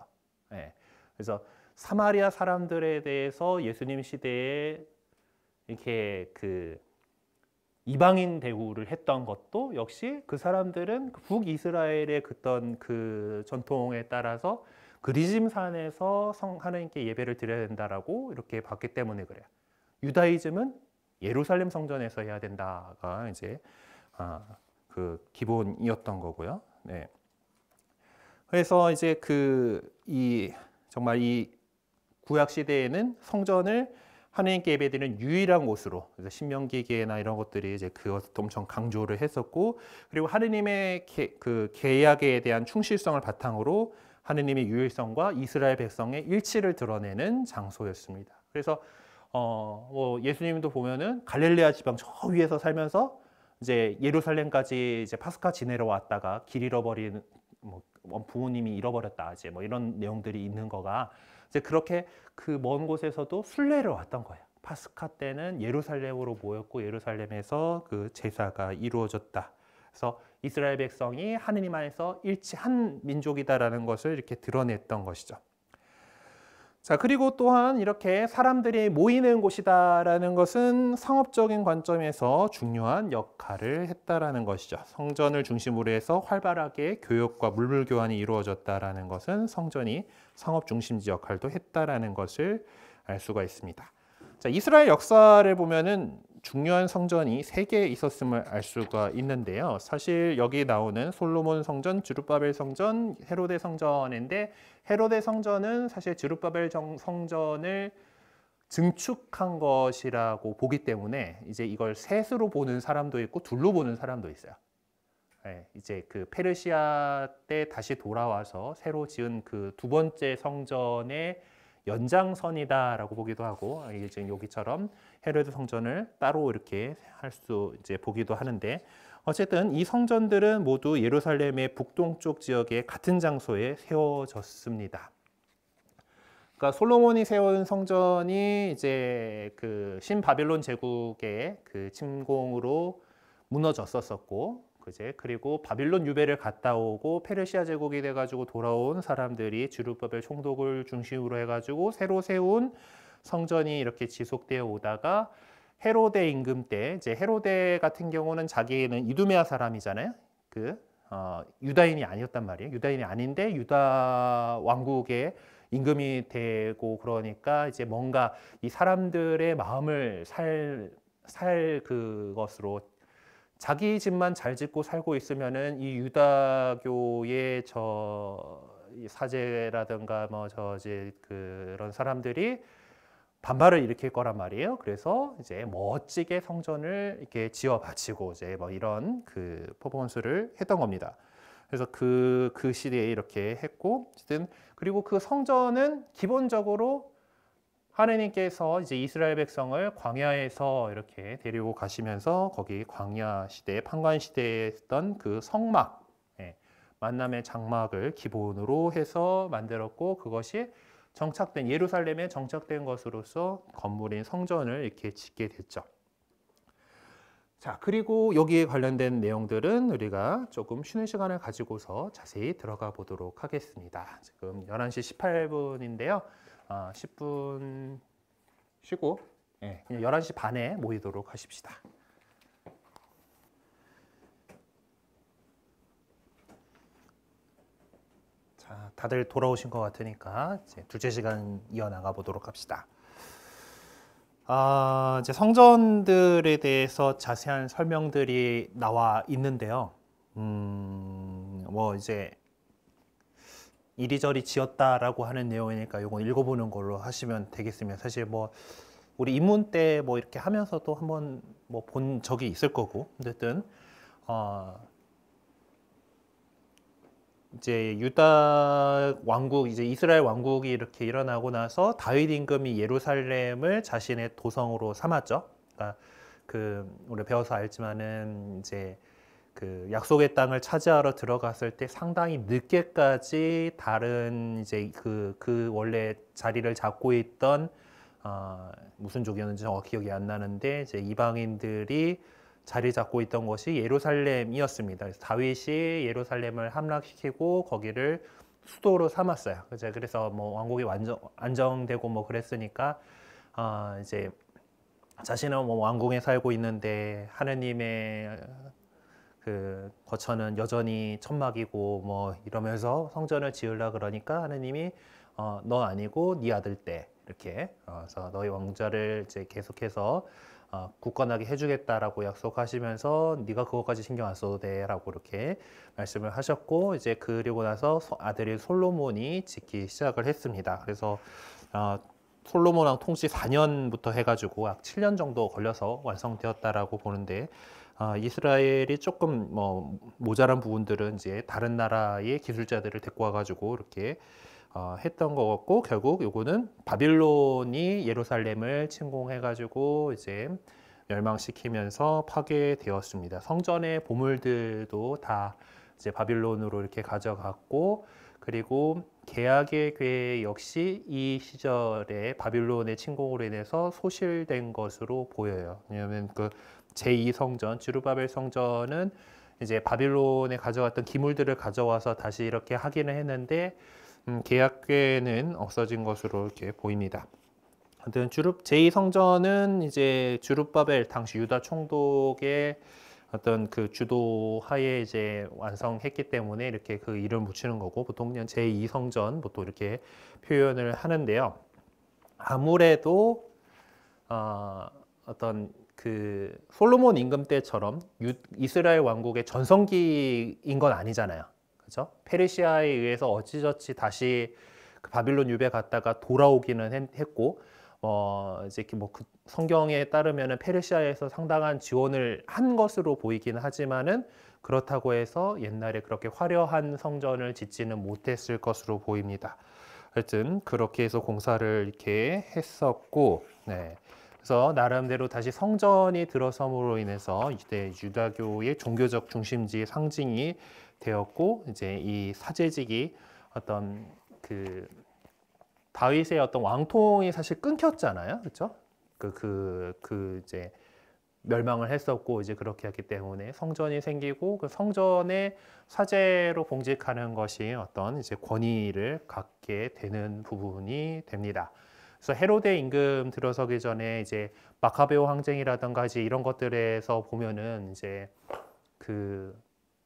네, 그래서 사마리아 사람들에 대해서 예수님 시대에 이렇게 그 이방인 대우를 했던 것도 역시 그 사람들은 북이스라엘의 그 전통에 따라서 그리즘산에서 하나님께 예배를 드려야 된다라고 이렇게 봤기 때문에 그래요. 유다이즘은 예루살렘 성전에서 해야 된다가 이제 그 기본이었던 거고요. 네. 그래서 이제 정말 이 구약 시대에는 성전을 하나님께 예배드리는 유일한 곳으로 그래서 신명기계나 이런 것들이 이제 그것을 엄청 강조를 했었고 그리고 하나님의 그 계약에 대한 충실성을 바탕으로 하느님의 유일성과 이스라엘 백성의 일치를 드러내는 장소였습니다. 그래서 뭐 예수님도 보면은 갈릴레아 지방 저 위에서 살면서 이제 예루살렘까지 이제 파스카 지내러 왔다가 길 잃어버린 뭐 부모님이 잃어버렸다 이제 뭐 이런 내용들이 있는 거가 이제 그렇게 그 먼 곳에서도 순례를 왔던 거예요. 파스카 때는 예루살렘으로 모였고 예루살렘에서 그 제사가 이루어졌다. 그래서 이스라엘 백성이 하느님 안에서 일치한 민족이다라는 것을 이렇게 드러냈던 것이죠. 자, 그리고 또한 이렇게 사람들이 모이는 곳이다라는 것은 상업적인 관점에서 중요한 역할을 했다라는 것이죠. 성전을 중심으로 해서 활발하게 교역과 물물 교환이 이루어졌다라는 것은 성전이 상업 중심지 역할도 했다라는 것을 알 수가 있습니다. 자, 이스라엘 역사를 보면은 중요한 성전이 3개 있었음을 알 수가 있는데요. 사실 여기 나오는 솔로몬 성전, 주룹바벨 성전, 헤로데 성전인데 헤로데 성전은 사실 주룹바벨 성전을 증축한 것이라고 보기 때문에 이제 이걸 셋으로 보는 사람도 있고 둘로 보는 사람도 있어요. 네, 이제 그 페르시아 때 다시 돌아와서 새로 지은 그 2번째 성전의 연장선이다라고 보기도 하고 이게 지금 여기처럼 헤로데 성전을 따로 이렇게 할 수 이제 보기도 하는데 어쨌든 이 성전들은 모두 예루살렘의 북동쪽 지역의 같은 장소에 세워졌습니다. 그러니까 솔로몬이 세운 성전이 이제 그 신바빌론 제국의 그 침공으로 무너졌었고 그리고 바빌론 유배를 갔다 오고 페르시아 제국이 돼가지고 돌아온 사람들이 주룹바벨 총독을 중심으로 해가지고 새로 세운 성전이 이렇게 지속되어 오다가 헤로데 임금 때 이제 헤로데 같은 경우는 자기는 이두메아 사람이잖아요. 유다인이 아니었단 말이에요. 유다인이 아닌데 유다 왕국의 임금이 되고 그러니까 이제 뭔가 이 사람들의 마음을 살 그것으로 자기 집만 잘 짓고 살고 있으면은 이 유다교의 사제라든가 뭐 이제 그런 사람들이 반발을 일으킬 거란 말이에요. 그래서 이제 멋지게 성전을 이렇게 지어 바치고 이제 뭐 이런 그 퍼포먼스를 했던 겁니다. 그래서 그 시대에 이렇게 했고, 어쨌든 그리고 그 성전은 기본적으로 하느님께서 이제 이스라엘 백성을 광야에서 이렇게 데리고 가시면서 거기 광야 시대, 판관 시대에 했던 그 성막, 만남의 장막을 기본으로 해서 만들었고 그것이 정착된 예루살렘에 정착된 것으로서 건물인 성전을 이렇게 짓게 됐죠. 자, 그리고 여기에 관련된 내용들은 우리가 조금 쉬는 시간을 가지고서 자세히 들어가 보도록 하겠습니다. 지금 11시 18분인데요. 10분 쉬고 그냥 11시 반에 모이도록 하십시다. 자, 다들 돌아오신 것 같으니까 이제 둘째 시간 이어나가 보도록 합시다. 이제 성전들에 대해서 자세한 설명들이 나와 있는데요. 뭐 이제 이리저리 지었다라고 하는 내용이니까 이건 읽어보는 걸로 하시면 되겠습니다. 사실 뭐 우리 입문 때 뭐 이렇게 하면서도 한번 뭐 본 적이 있을 거고 어쨌든 이제 유다 왕국 이제 이스라엘 왕국이 이렇게 일어나고 나서 다윗 임금이 예루살렘을 자신의 도성으로 삼았죠. 그러니까 우리 배워서 알지만은 이제 그 약속의 땅을 차지하러 들어갔을 때 상당히 늦게까지 다른 이제 그 원래 자리를 잡고 있던 무슨 족이었는지 정확히 기억이 안 나는데 이제 이방인들이 자리 잡고 있던 것이 예루살렘이었습니다. 그래서 다윗이 예루살렘을 함락시키고 거기를 수도로 삼았어요. 그래서 뭐 왕국이 완전 안정되고 뭐 그랬으니까 이제 자신은 뭐 왕궁에 살고 있는데 하느님의 그 거처는 여전히 천막이고 뭐 이러면서 성전을 지으려 그러니까 하느님이 너 아니고 네 아들 때 이렇게 그래서 너희 왕자를 이제 계속해서 굳건하게 해주겠다라고 약속하시면서 네가 그것까지 신경 안 써도 돼라고 이렇게 말씀을 하셨고 이제 그리고 나서 아들이 솔로몬이 짓기 시작을 했습니다. 그래서 솔로몬 왕 통치 4년부터 해가지고 약 7년 정도 걸려서 완성되었다라고 보는데 이스라엘이 조금 뭐 모자란 부분들은 이제 다른 나라의 기술자들을 데리고 와가지고 이렇게 했던 것 같고 결국 요거는 바빌론이 예루살렘을 침공해가지고 이제 멸망시키면서 파괴되었습니다. 성전의 보물들도 다 이제 바빌론으로 이렇게 가져갔고, 그리고 개약의 궤 역시 이 시절에 바빌론의 침공으로 인해서 소실된 것으로 보여요. 왜냐하면 그 제2성전, 주르바벨 성전은 이제 바빌론에 가져갔던 기물들을 가져와서 다시 이렇게 하기는 했는데 개약궤는 없어진 것으로 이렇게 보입니다. 하여튼 제2성전은 이제 주룹바벨 당시 유다 총독의 어떤 그 주도하에 이제 완성했기 때문에 이렇게 그 이름을 붙이는 거고, 보통 그냥 제2성전 보통 이렇게 표현을 하는데요. 아무래도 어떤 그 솔로몬 임금 때처럼 이스라엘 왕국의 전성기인 건 아니잖아요. 그죠? 페르시아에 의해서 어찌저찌 다시 그 바빌론 유배 갔다가 돌아오기는 했고, 이제 뭐 그 성경에 따르면은 페르시아에서 상당한 지원을 한 것으로 보이기는 하지만은 그렇다고 해서 옛날에 그렇게 화려한 성전을 짓지는 못했을 것으로 보입니다. 하여튼 그렇게 해서 공사를 이렇게 했었고, 네. 그래서 나름대로 다시 성전이 들어섬으로 인해서 이때 유다교의 종교적 중심지의 상징이 되었고, 이제 이 사제직이 어떤 그 다윗의 어떤 왕통이 사실 끊겼잖아요, 그렇죠? 이제 멸망을 했었고, 이제 그렇게 했기 때문에 성전이 생기고, 그 성전의 사제로 봉직하는 것이 어떤 이제 권위를 갖게 되는 부분이 됩니다. 그래서 헤로데 임금 들어서기 전에 이제 마카베오 항쟁이라든가 이제 이런 것들에서 보면은 이제 그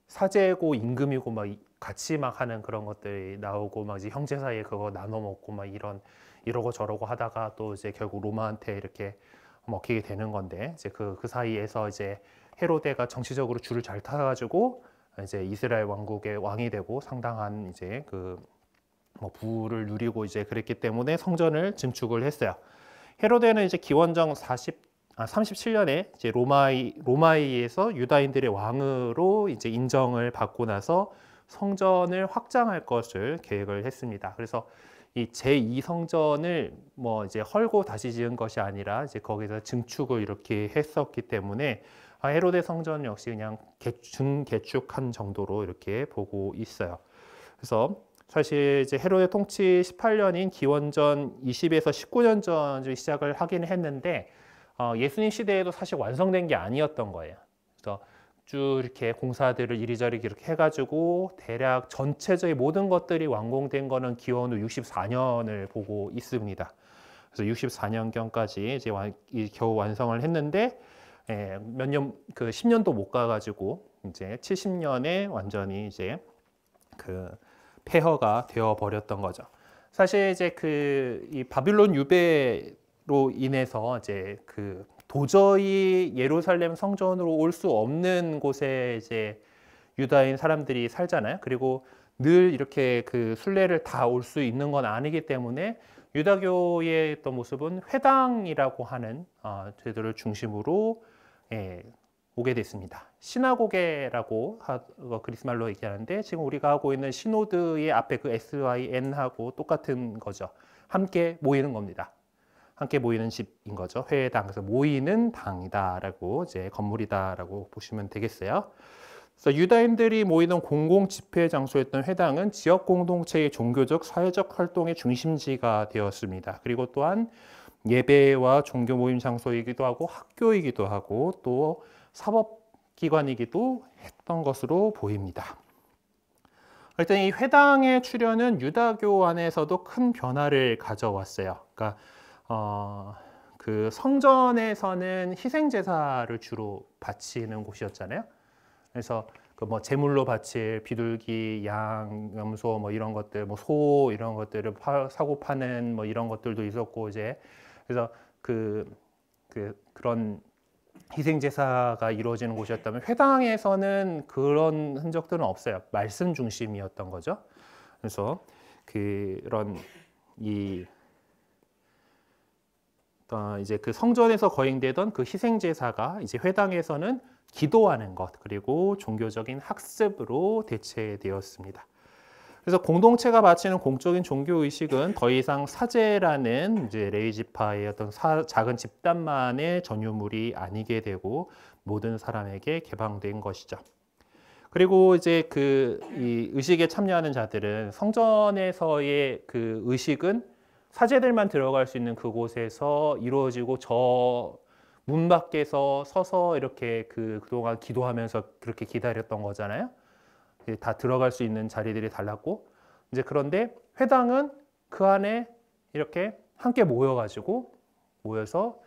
사제고 임금이고 막 같이 막 하는 그런 것들이 나오고, 막 이제 형제 사이에 그거 나눠 먹고 막 이러고 저러고 하다가 또 이제 결국 로마한테 이렇게 먹히게 되는 건데, 이제 그 사이에서 이제 헤로데가 정치적으로 줄을 잘 타가지고 이제 이스라엘 왕국의 왕이 되고 상당한 이제 그 뭐 부를 누리고 이제 그랬기 때문에 성전을 증축을 했어요. 헤로데는 이제 기원전 37년에 이제 로마에서 유다인들의 왕으로 이제 인정을 받고 나서 성전을 확장할 것을 계획을 했습니다. 그래서 이 제2성전을 뭐 이제 헐고 다시 지은 것이 아니라 이제 거기서 증축을 이렇게 했었기 때문에 헤로데 성전 역시 그냥 중개축한 정도로 이렇게 보고 있어요. 그래서 사실 이제 헤로데 통치 18년인 기원전 20에서 19년 전 시작을 하긴 했는데, 예수님 시대에도 사실 완성된 게 아니었던 거예요. 그래서 쭉 이렇게 공사들을 이리저리 이렇게 해가지고 대략 전체적인 모든 것들이 완공된 거는 기원 후 64년을 보고 있습니다. 그래서 64년경까지 이제 겨우 완성을 했는데, 몇 년, 그 10년도 못 가가지고 이제 70년에 완전히 이제 그 폐허가 되어 버렸던 거죠. 사실 이제 이 바빌론 유배로 인해서 이제 그 도저히 예루살렘 성전으로 올 수 없는 곳에 이제 유다인 사람들이 살잖아요. 그리고 늘 이렇게 그 순례를 다 올 수 있는 건 아니기 때문에 유다교의 어떤 모습은 회당이라고 하는 제도를 중심으로 오게 됐습니다. 시나고게라고 그리스 말로 얘기하는데, 지금 우리가 하고 있는 시노드의 앞에 그 SYN하고 똑같은 거죠. 함께 모이는 겁니다. 함께 모이는 집인 거죠. 회당. 그래서 모이는 당이다라고, 이제 건물이다라고 보시면 되겠어요. 그래서 유다인들이 모이던 공공 집회 장소였던 회당은 지역 공동체의 종교적, 사회적 활동의 중심지가 되었습니다. 그리고 또한 예배와 종교 모임 장소이기도 하고 학교이기도 하고 또 사법기관이기도 했던 것으로 보입니다. 일단 이 회당의 출현은 유다교 안에서도 큰 변화를 가져왔어요. 그러니까 그 성전에서는 희생제사를 주로 바치는 곳이었잖아요. 그래서 그 뭐 제물로 바칠 비둘기, 양, 염소 뭐 이런 것들, 뭐 소 이런 것들을 사고 파는 뭐 이런 것들도 있었고, 이제 그래서 그런 희생제사가 이루어지는 곳이었다면, 회당에서는 그런 흔적들은 없어요. 말씀 중심이었던 거죠. 그래서 그런 이제 그 성전에서 거행되던 그 희생제사가 이제 회당에서는 기도하는 것, 그리고 종교적인 학습으로 대체되었습니다. 그래서 공동체가 바치는 공적인 종교 의식은 더 이상 사제라는 이제 레위 지파의 어떤 작은 집단만의 전유물이 아니게 되고 모든 사람에게 개방된 것이죠. 그리고 이제 이 의식에 참여하는 자들은 성전에서의 그 의식은 사제들만 들어갈 수 있는 그곳에서 이루어지고 저 문 밖에서 서서 이렇게 그동안 기도하면서 그렇게 기다렸던 거잖아요. 다 들어갈 수 있는 자리들이 달랐고, 이제 그런데 회당은 그 안에 이렇게 함께 모여서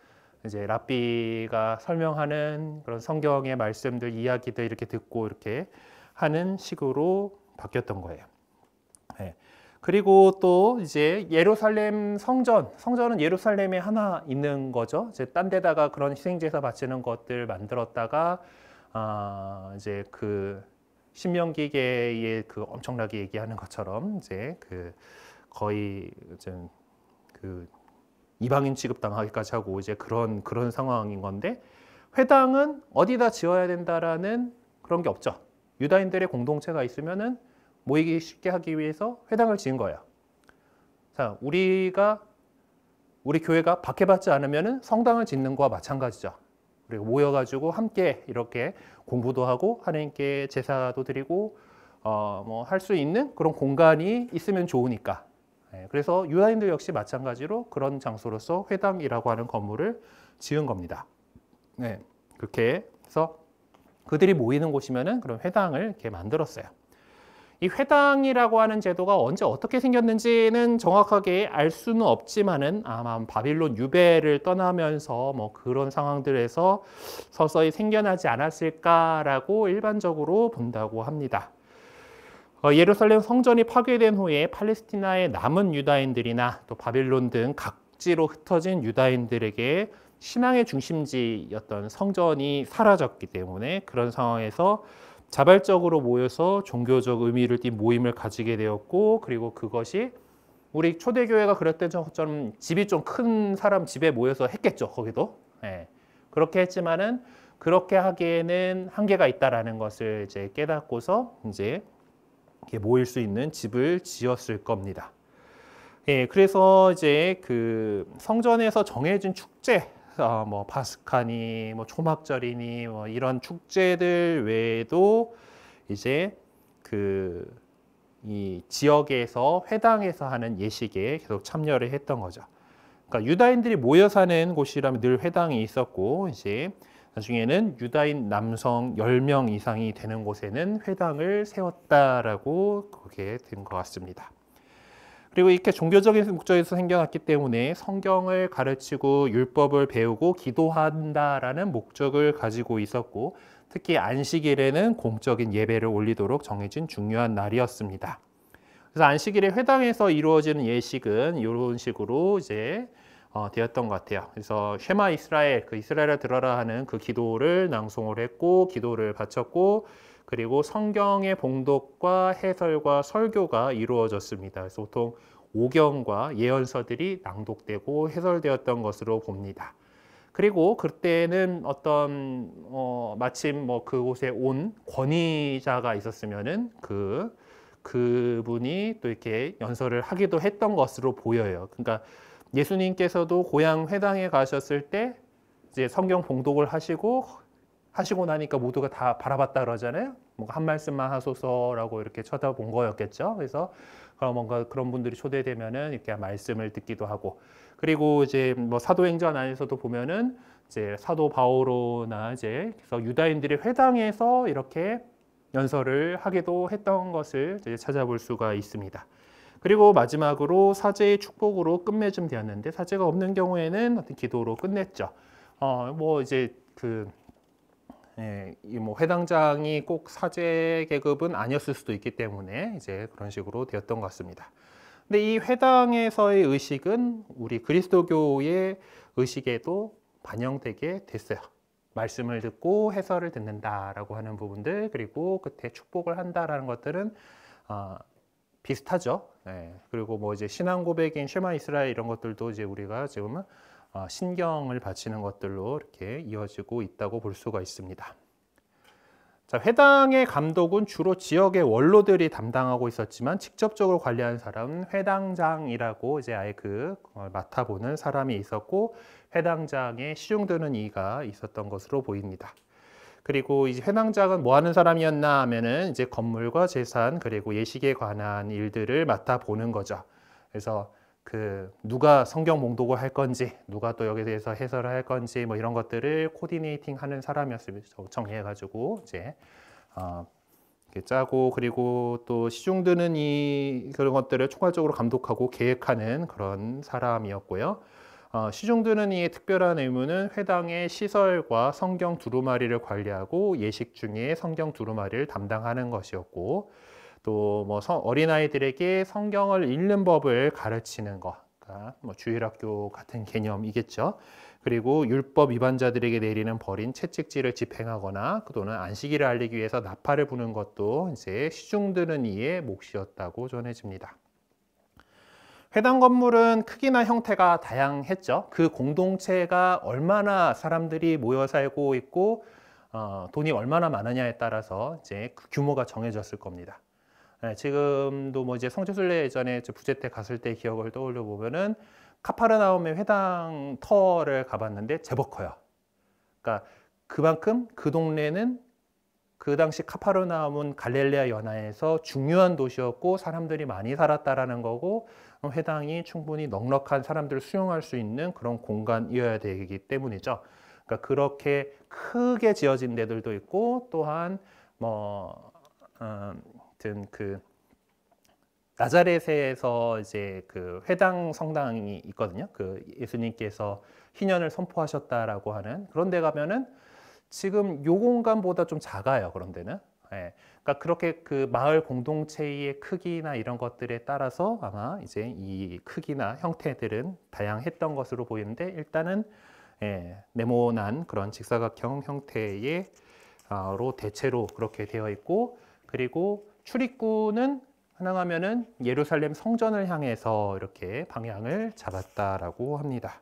이제 랍비가 설명하는 그런 성경의 말씀들, 이야기들 이렇게 듣고 이렇게 하는 식으로 바뀌었던 거예요. 네. 그리고 또 이제 예루살렘 성전은 예루살렘에 하나 있는 거죠. 이제 딴 데다가 그런 희생제사 바치는 것들 만들었다가 이제 신명기계에 엄청나게 얘기하는 것처럼 이제 거의 좀 이방인 취급당하기까지 하고 이제 그런 상황인 건데, 회당은 어디다 지어야 된다라는 그런 게 없죠. 유다인들의 공동체가 있으면은 모이기 쉽게 하기 위해서 회당을 지은 거예요. 자, 우리 교회가 박해받지 않으면은 성당을 짓는 거와 마찬가지죠. 그리고 모여가지고 함께 이렇게 공부도 하고 하나님께 제사도 드리고 뭐 할 수 있는 그런 공간이 있으면 좋으니까. 그래서 유다인들 역시 마찬가지로 그런 장소로서 회당이라고 하는 건물을 지은 겁니다. 네, 그렇게 해서 그들이 모이는 곳이면은 그런 회당을 이렇게 만들었어요. 이 회당이라고 하는 제도가 언제 어떻게 생겼는지는 정확하게 알 수는 없지만은 아마 바빌론 유배를 떠나면서 뭐 그런 상황들에서 서서히 생겨나지 않았을까라고 일반적으로 본다고 합니다. 예루살렘 성전이 파괴된 후에 팔레스티나의 남은 유다인들이나 또 바빌론 등 각지로 흩어진 유다인들에게 신앙의 중심지였던 성전이 사라졌기 때문에 그런 상황에서 자발적으로 모여서 종교적 의미를 띤 모임을 가지게 되었고, 그리고 그것이 우리 초대교회가 그랬던 것처럼 집이 좀 큰 사람 집에 모여서 했겠죠. 거기도. 네. 그렇게 했지만은 그렇게 하기에는 한계가 있다라는 것을 이제 깨닫고서 이제 이렇게 모일 수 있는 집을 지었을 겁니다. 예, 그래서 이제 성전에서 정해진 축제, 뭐 파스카니, 뭐 초막절이니, 뭐 이런 축제들 외에도 이제 이 지역에서 회당에서 하는 예식에 계속 참여를 했던 거죠. 그러니까 유다인들이 모여 사는 곳이라면 늘 회당이 있었고, 이제 나중에는 유다인 남성 10명 이상이 되는 곳에는 회당을 세웠다라고 그렇게 된 것 같습니다. 그리고 이렇게 종교적인 목적에서 생겨났기 때문에 성경을 가르치고 율법을 배우고 기도한다라는 목적을 가지고 있었고, 특히 안식일에는 공적인 예배를 올리도록 정해진 중요한 날이었습니다. 그래서 안식일에 회당에서 이루어지는 예식은 이런 식으로 이제 되었던 것 같아요. 그래서 쉐마 이스라엘, 이스라엘을 들어라 하는 그 기도를 낭송을 했고, 기도를 바쳤고, 그리고 성경의 봉독과 해설과 설교가 이루어졌습니다. 그래서 보통 오경과 예언서들이 낭독되고 해설되었던 것으로 봅니다. 그리고 그때는 어떤 마침 뭐 그곳에 온 권위자가 있었으면은 그분이 또 이렇게 연설을 하기도 했던 것으로 보여요. 그러니까 예수님께서도 고향 회당에 가셨을 때 이제 성경 봉독을 하시고 나니까 모두가 다 바라봤다 그러잖아요. 뭔가 한 말씀만 하소서라고 이렇게 쳐다본 거였겠죠. 그래서 뭔가 그런 분들이 초대되면은 이렇게 말씀을 듣기도 하고, 그리고 이제 뭐 사도행전 안에서도 보면은 이제 사도 바오로나 이제 그래서 유다인들이 회당에서 이렇게 연설을 하기도 했던 것을 이제 찾아볼 수가 있습니다. 그리고 마지막으로 사제의 축복으로 끝맺음 되었는데, 사제가 없는 경우에는 어떤 기도로 끝냈죠. 뭐 이제 이 뭐 회당장이 꼭 사제 계급은 아니었을 수도 있기 때문에 이제 그런 식으로 되었던 것 같습니다. 근데 이 회당에서의 의식은 우리 그리스도교의 의식에도 반영되게 됐어요. 말씀을 듣고 해설을 듣는다라고 하는 부분들, 그리고 끝에 축복을 한다라는 것들은 비슷하죠. 네. 그리고 뭐 이제 신앙 고백인 쉐마 이스라엘 이런 것들도 이제 우리가 지금은 신경을 바치는 것들로 이렇게 이어지고 있다고 볼 수가 있습니다. 자, 회당의 감독은 주로 지역의 원로들이 담당하고 있었지만 직접적으로 관리하는 사람은 회당장이라고 이제 아예 맡아보는 사람이 있었고, 회당장에 시중드는 이가 있었던 것으로 보입니다. 그리고 이제 회당장은 뭐 하는 사람이었나 하면은 이제 건물과 재산 그리고 예식에 관한 일들을 맡아 보는 거죠. 그래서 그 누가 성경 봉독을 할 건지, 누가 또 여기에 대해서 해설을 할 건지 뭐 이런 것들을 코디네이팅 하는 사람이었습니다. 정해가지고 이제 이렇게 짜고, 그리고 또 시중 드는 그런 것들을 총괄적으로 감독하고 계획하는 그런 사람이었고요. 시중 드는 이의 특별한 의무는 회당의 시설과 성경 두루마리를 관리하고 예식 중에 성경 두루마리를 담당하는 것이었고, 또 뭐 어린아이들에게 성경을 읽는 법을 가르치는 것, 그러니까 뭐 주일학교 같은 개념이겠죠. 그리고 율법 위반자들에게 내리는 벌인 채찍질을 집행하거나 또는 안식일을 알리기 위해서 나팔을 부는 것도 이제 시중 드는 이의 몫이었다고 전해집니다. 회당 건물은 크기나 형태가 다양했죠. 그 공동체가 얼마나 사람들이 모여 살고 있고 돈이 얼마나 많으냐에 따라서 이제 그 규모가 정해졌을 겁니다. 네, 지금도 뭐 이제 성지순례 예전에 부제 때 갔을 때 기억을 떠올려 보면은 카파르나움의 회당 터를 가봤는데 제법 커요. 그러니까 그만큼 그 동네는 그 당시 카파르나움은 갈릴레아 연안에서 중요한 도시였고 사람들이 많이 살았다라는 거고, 회당이 충분히 넉넉한 사람들을 수용할 수 있는 그런 공간이어야 되기 때문이죠. 그러니까 그렇게 크게 지어진 데들도 있고, 또한 뭐 아무튼 그 나자렛에서 이제 그 회당 성당이 있거든요. 그 예수님께서 희년을 선포하셨다라고 하는 그런 데 가면은 지금 요 공간보다 좀 작아요. 그런 데는. 예. 그러니까 그렇게 그 마을 공동체의 크기나 이런 것들에 따라서 아마 이제 이 크기나 형태들은 다양했던 것으로 보이는데, 일단은 네모난 그런 직사각형 형태의 로 대체로 그렇게 되어 있고, 그리고 출입구는 하나가면은 예루살렘 성전을 향해서 이렇게 방향을 잡았다라고 합니다.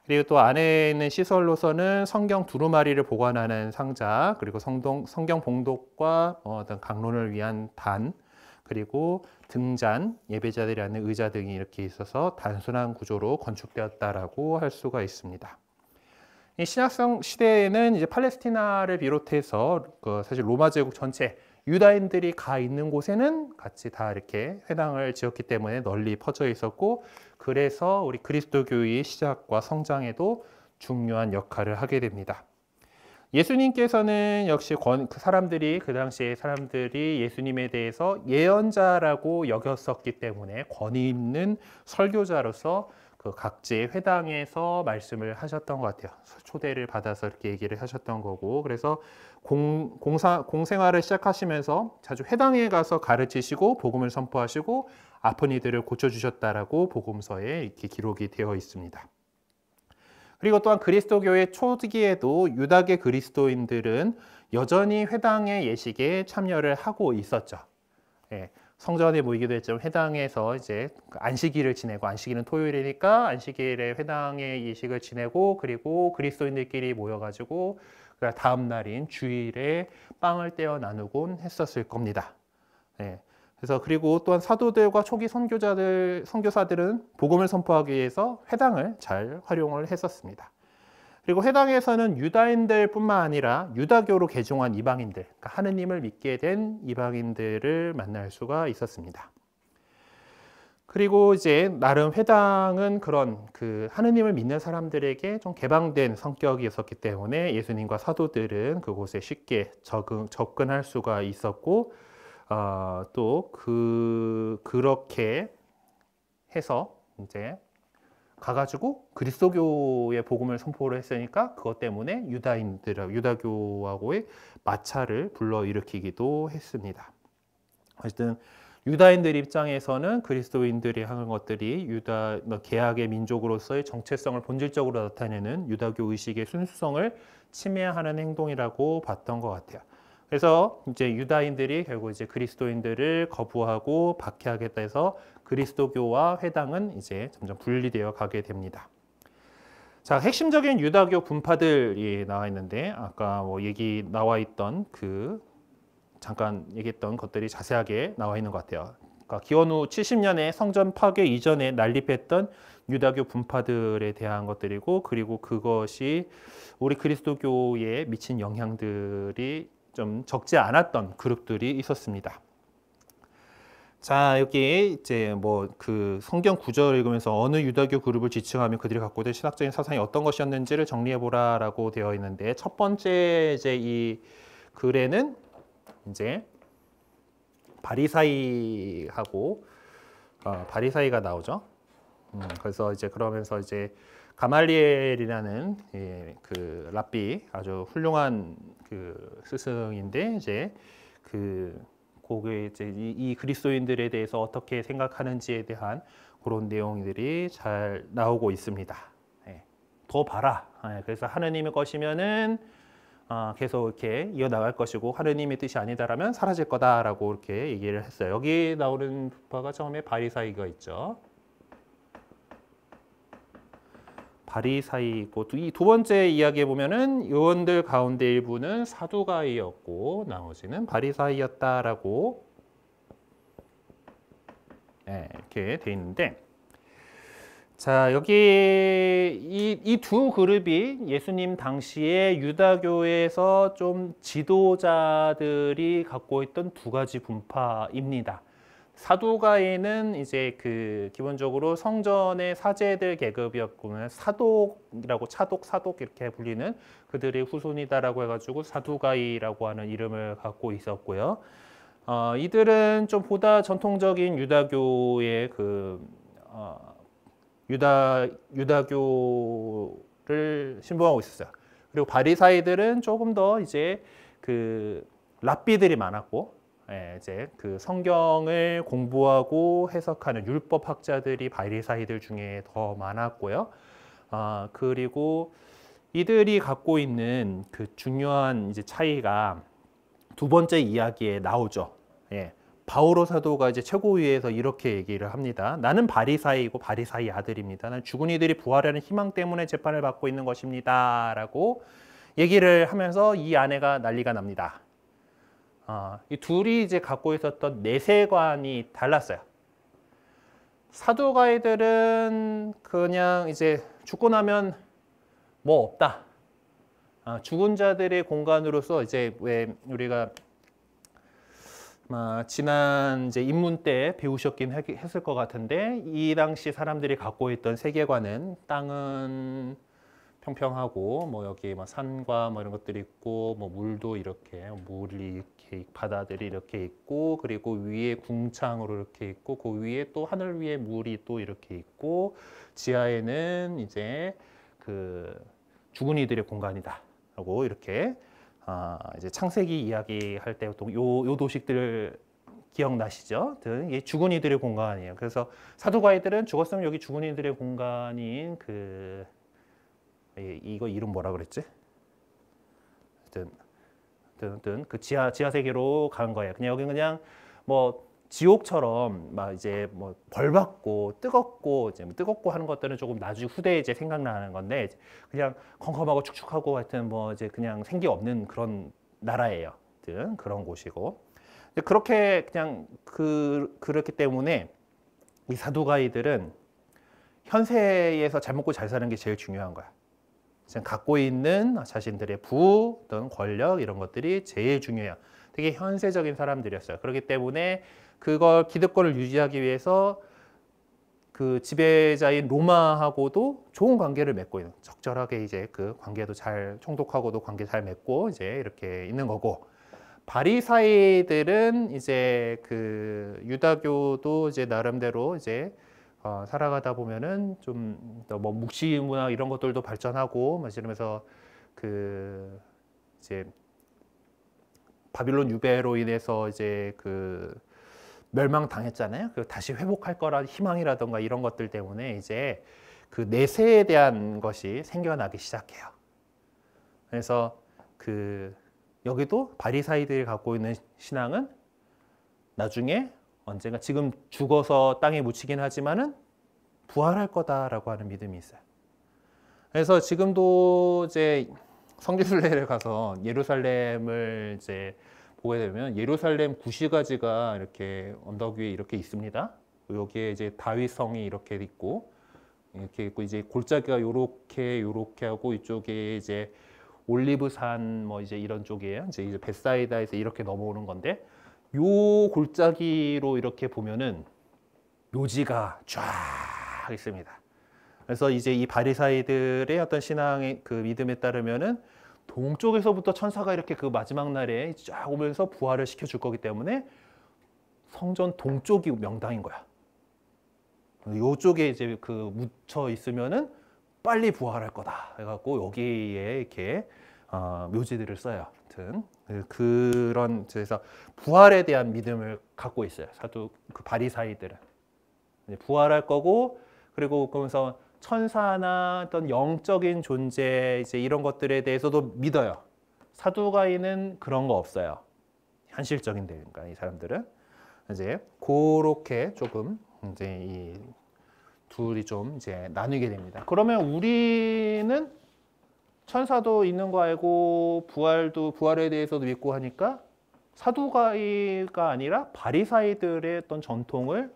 그리고 또 안에 있는 시설로서는 성경 두루마리를 보관하는 상자, 그리고 성경 봉독과 어떤 강론을 위한 단, 그리고 등잔, 예배자들이 앉는 의자 등이 이렇게 있어서 단순한 구조로 건축되었다라고 할 수가 있습니다. 이 신약성 시대에는 이제 팔레스티나를 비롯해서 사실 로마 제국 전체 유다인들이 가 있는 곳에는 같이 다 이렇게 회당을 지었기 때문에 널리 퍼져 있었고, 그래서 우리 그리스도교의 시작과 성장에도 중요한 역할을 하게 됩니다. 예수님께서는 역시 그 당시에 사람들이 예수님에 대해서 예언자라고 여겼었기 때문에 권위 있는 설교자로서 그 각지의 회당에서 말씀을 하셨던 것 같아요. 초대를 받아서 이렇게 얘기를 하셨던 거고, 그래서 공생활을 시작하시면서 자주 회당에 가서 가르치시고 복음을 선포하시고 아픈 이들을 고쳐주셨다라고 복음서에 이렇게 기록이 되어 있습니다. 그리고 또한 그리스도교의 초기에도 유다계 그리스도인들은 여전히 회당의 예식에 참여를 하고 있었죠. 성전에 모이기도 했지만 회당에서 이제 안식일을 지내고, 안식일은 토요일이니까 안식일에 회당의 예식을 지내고, 그리고 그리스도인들끼리 모여가지고 다음 날인 주일에 빵을 떼어 나누곤 했었을 겁니다. 그래서 그리고 또한 사도들과 초기 선교사들은 복음을 선포하기 위해서 회당을 잘 활용을 했었습니다. 그리고 회당에서는 유다인들뿐만 아니라 유다교로 개종한 이방인들, 그러니까 하느님을 믿게 된 이방인들을 만날 수가 있었습니다. 그리고 이제 나름 회당은 그런 그 하느님을 믿는 사람들에게 좀 개방된 성격이었기 때문에 예수님과 사도들은 그곳에 쉽게 접근할 수가 있었고, 또 그렇게 해서 이제 가가지고 그리스도교의 복음을 선포를 했으니까 그것 때문에 유다교하고의 마찰을 불러일으키기도 했습니다. 어쨌든 유다인들 입장에서는 그리스도인들이 하는 것들이 개약의 민족으로서의 정체성을 본질적으로 나타내는 유다교 의식의 순수성을 침해하는 행동이라고 봤던 것 같아요. 그래서 이제 유다인들이 결국 이제 그리스도인들을 거부하고 박해하겠다 해서 그리스도교와 회당은 이제 점점 분리되어 가게 됩니다. 자, 핵심적인 유다교 분파들이 나와 있는데, 아까 뭐 얘기 나와 있던 잠깐 얘기했던 것들이 자세하게 나와 있는 것 같아요. 기원 후 70년에 성전 파괴 이전에 난립했던 유다교 분파들에 대한 것들이고, 그리고 그것이 우리 그리스도교에 미친 영향들이 좀 적지 않았던 그룹들이 있었습니다. 자, 여기 이제 뭐 그 성경 구절을 읽으면서 어느 유다교 그룹을 지칭하며 그들이 갖고 있던 신학적인 사상이 어떤 것이었는지를 정리해 보라라고 되어 있는데, 첫 번째 이제 이 글에는 이제 바리사이하고 바리사이가 나오죠. 그래서 이제 그러면서 이제 가말리엘이라는 그 랍비, 아주 훌륭한 그 스승인데, 이제 거기에 이제 이 그리스도인들에 대해서 어떻게 생각하는지에 대한 그런 내용들이 잘 나오고 있습니다. 더 봐라. 그래서 하느님의 것이면은 계속 이렇게 이어나갈 것이고, 하느님의 뜻이 아니다라면 사라질 거다라고 이렇게 얘기를 했어요. 여기 나오는 바가 처음에 바리사이가 있죠. 바리사이고, 이 두 번째 이야기에 보면은 요원들 가운데 일부는 사두가이였고 나머지는 바리사이였다라고 이렇게 돼 있는데, 자, 여기 이 두 그룹이 예수님 당시에 유다교에서 좀 지도자들이 갖고 있던 두 가지 분파입니다. 사두가이는 이제 그 기본적으로 성전의 사제들 계급이었고, 사독이라고 사독 이렇게 불리는 그들의 후손이다라고 해가지고 사두가이라고 하는 이름을 갖고 있었고요. 이들은 좀 보다 전통적인 유다교의 유다교를 신봉하고 있었어요. 그리고 바리사이들은 조금 더 이제 그 랍비들이 많았고, 이제 그 성경을 공부하고 해석하는 율법 학자들이 바리사이들 중에 더 많았고요. 그리고 이들이 갖고 있는 그 중요한 이제 차이가 두 번째 이야기에 나오죠. 바오로 사도가 이제 최고위에서 이렇게 얘기를 합니다. 나는 바리사이고 바리사이 아들입니다. 나는 죽은 이들이 부활하는 희망 때문에 재판을 받고 있는 것입니다. 라고 얘기를 하면서 이 아내가 난리가 납니다. 이 둘이 이제 갖고 있었던 내세관이 달랐어요. 사두가이들은 그냥 이제 죽고 나면 뭐 없다. 죽은 자들의 공간으로서 이제 왜 우리가 지난 이제 입문 때 배우셨긴 했을 것 같은데, 이 당시 사람들이 갖고 있던 세계관은 땅은 평평하고 뭐 여기 뭐 산과 뭐 이런 것들이 있고, 뭐 물도 이렇게 물이 이렇게 바다들이 이렇게 있고, 그리고 위에 궁창으로 이렇게 있고, 그 위에 또 하늘 위에 물이 또 이렇게 있고, 지하에는 이제 그 죽은 이들의 공간이다라고 이렇게 이제 창세기 이야기할 때 또 요 도식들 기억나시죠? 이게 죽은 이들의 공간이에요. 그래서 사두가이들은 죽었으면 여기 죽은 이들의 공간인 이거 이름 뭐라 그랬지? 하여튼 그 지하 세계로 간 거예요. 그냥 여기 그냥 뭐 지옥처럼 막 이제 뭐 벌 받고 뜨겁고 이제 뭐 뜨겁고 하는 것들은 조금 나중에 후대에 이제 생각나는 건데, 그냥 컴컴하고 축축하고 하여튼 뭐 이제 그냥 생기 없는 그런 나라예요. 하여튼 그런 곳이고, 그렇게 그냥 그렇기 때문에 이 사두가이들은 현세에서 잘 먹고 잘 사는 게 제일 중요한 거야. 갖고 있는 자신들의 부, 어떤 권력 이런 것들이 제일 중요해요. 되게 현세적인 사람들이었어요. 그렇기 때문에 그걸 기득권을 유지하기 위해서 그 지배자인 로마하고도 좋은 관계를 맺고 있는, 적절하게 이제 그 관계도 잘 총독하고도 관계 잘 맺고 이제 이렇게 있는 거고, 바리사이들은 이제 그 유다교도 이제 나름대로 이제 살아가다 보면은 좀 뭐 묵시 문화 이런 것들도 발전하고 막 이러면서 그 이제 바빌론 유배로 인해서 이제 그 멸망당했잖아요. 그 다시 회복할 거란 희망이라던가 이런 것들 때문에 이제 그 내세에 대한 것이 생겨나기 시작해요. 그래서 그 여기도 바리사이들이 갖고 있는 신앙은 나중에 언젠가, 지금 죽어서 땅에 묻히긴 하지만은 부활할 거다라고 하는 믿음이 있어요. 그래서 지금도 이제 성지순례를 가서 예루살렘을 이제 보게 되면 예루살렘 구시가지가 이렇게 언덕 위에 이렇게 있습니다. 여기에 이제 다윗성이 이렇게 있고 이제 골짜기가 요렇게 하고 이쪽에 이제 올리브산 뭐 이제 이런 쪽이에요. 이제 벳사이다에서 이렇게 넘어오는 건데 요 골짜기로 이렇게 보면은 묘지가 쫙 있습니다. 그래서 이제 이 바리사이들의 어떤 신앙의 그 믿음에 따르면은 동쪽에서부터 천사가 이렇게 그 마지막 날에 쫙 오면서 부활을 시켜줄 거기 때문에 성전 동쪽이 명당인 거야. 요쪽에 이제 그 묻혀 있으면은 빨리 부활할 거다 해갖고 여기에 이렇게 묘지들을 써요. 하여튼 그런 그래서 부활에 대한 믿음을 갖고 있어요. 사도 그 바리사이들은 부활할 거고 그리고 그러면서 천사나 어떤 영적인 존재 이제 이런 것들에 대해서도 믿어요. 사두가인은 그런 거 없어요. 현실적인 데니까 이 사람들은 이제 그렇게 조금 이제 이 둘이 좀 이제 나뉘게 됩니다. 그러면 우리는 천사도 있는 거 알고 부활에 대해서도 믿고 하니까 사두가이가 아니라 바리사이들의 어떤 전통을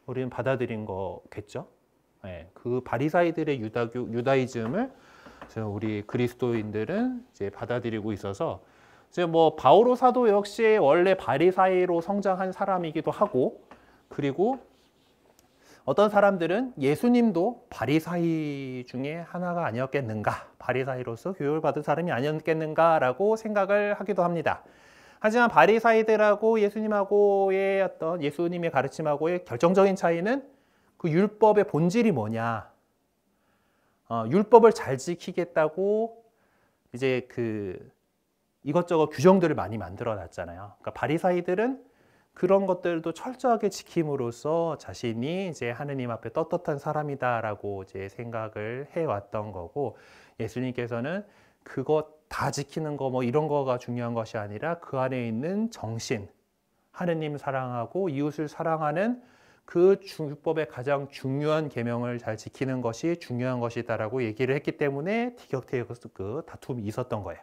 우리는 받아들인 거겠죠. 네, 그 바리사이들의 유다이즘을 우리 그리스도인들은 이제 받아들이고 있어서 이제 뭐 바오로 사도 역시 원래 바리사이로 성장한 사람이기도 하고 그리고 어떤 사람들은 예수님도 바리사이 중에 하나가 아니었겠는가, 바리사이로서 교육을 받은 사람이 아니었겠는가라고 생각을 하기도 합니다. 하지만 바리사이들하고 예수님하고의 어떤 예수님의 가르침하고의 결정적인 차이는 그 율법의 본질이 뭐냐. 율법을 잘 지키겠다고 이제 그 이것저것 규정들을 많이 만들어 놨잖아요. 그러니까 바리사이들은 그런 것들도 철저하게 지킴으로써 자신이 이제 하느님 앞에 떳떳한 사람이다라고 이제 생각을 해왔던 거고 예수님께서는 그것 다 지키는 거 뭐 이런 거가 중요한 것이 아니라 그 안에 있는 정신, 하느님 사랑하고 이웃을 사랑하는 그 율법의 가장 중요한 계명을 잘 지키는 것이 중요한 것이다라고 얘기를 했기 때문에 티격태격 그 다툼이 있었던 거예요.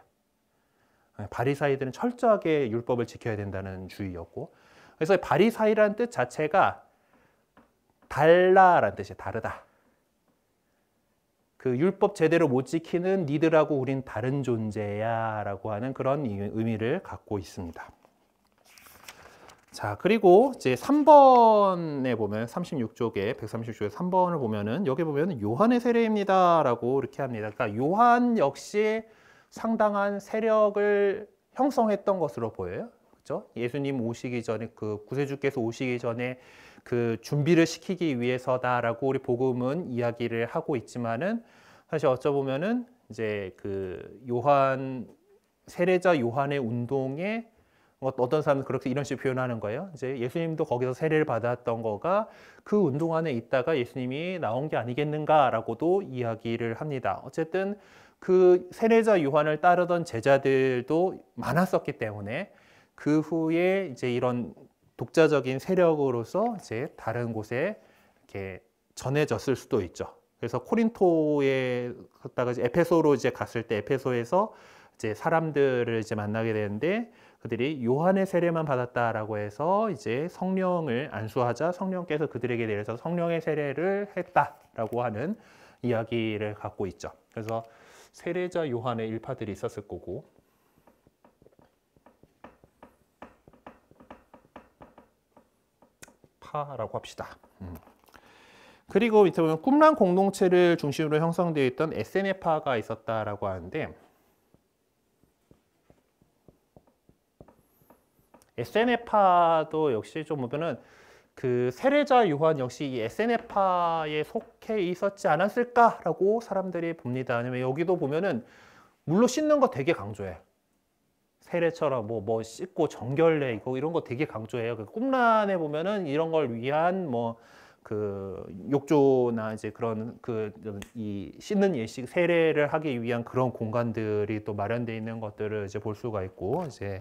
바리사이들은 철저하게 율법을 지켜야 된다는 주의였고, 그래서 바리사이라는 뜻 자체가 달라라는 뜻이에요. 다르다. 그 율법 제대로 못 지키는 니들하고 우린 다른 존재야 라고 하는 그런 의미를 갖고 있습니다. 자, 그리고 이제 3번에 보면 36쪽에 136쪽에 3번을 보면은 여기 보면은 요한의 세례입니다 라고 이렇게 합니다. 그러니까 요한 역시 상당한 세력을 형성했던 것으로 보여요. 그렇죠? 예수님 오시기 전에 그 구세주께서 오시기 전에 그 준비를 시키기 위해서다라고 우리 복음은 이야기를 하고 있지만은 사실 어쩌보면은 이제 그 요한 세례자 요한의 운동에 어떤 사람은 그렇게 이런 식으로 표현하는 거예요. 이제 예수님도 거기서 세례를 받았던 거가 그 운동 안에 있다가 예수님이 나온 게 아니겠는가라고도 이야기를 합니다. 어쨌든 그 세례자 요한을 따르던 제자들도 많았었기 때문에 그 후에 이제 이런 독자적인 세력으로서 이제 다른 곳에 이렇게 전해졌을 수도 있죠. 그래서 코린토에 갔다가 이제 에페소로 이제 갔을 때 에페소에서 이제 사람들을 이제 만나게 되는데 그들이 요한의 세례만 받았다라고 해서 이제 성령을 안수하자 성령께서 그들에게 내려서 성령의 세례를 했다라고 하는 이야기를 갖고 있죠. 그래서 세례자 요한의 일파들이 있었을 거고 파라고 합시다. 그리고 밑에 보면 꿈란 공동체를 중심으로 형성되어 있던 에세네파가 있었다라고 하는데 에세네파도 역시 좀 보면은 그 세례자 요한 역시 이 에세네파에 속해 있었지 않았을까라고 사람들이 봅니다. 왜냐면 여기도 보면은 물로 씻는 거 되게 강조해. 세례처럼 뭐 씻고 정결례 이런 거 되게 강조해요. 그 꿈란에 보면은 이런 걸 위한 뭐 그 욕조나 이제 그런 그 이 씻는 예식 세례를 하기 위한 그런 공간들이 또 마련되어 있는 것들을 이제 볼 수가 있고 이제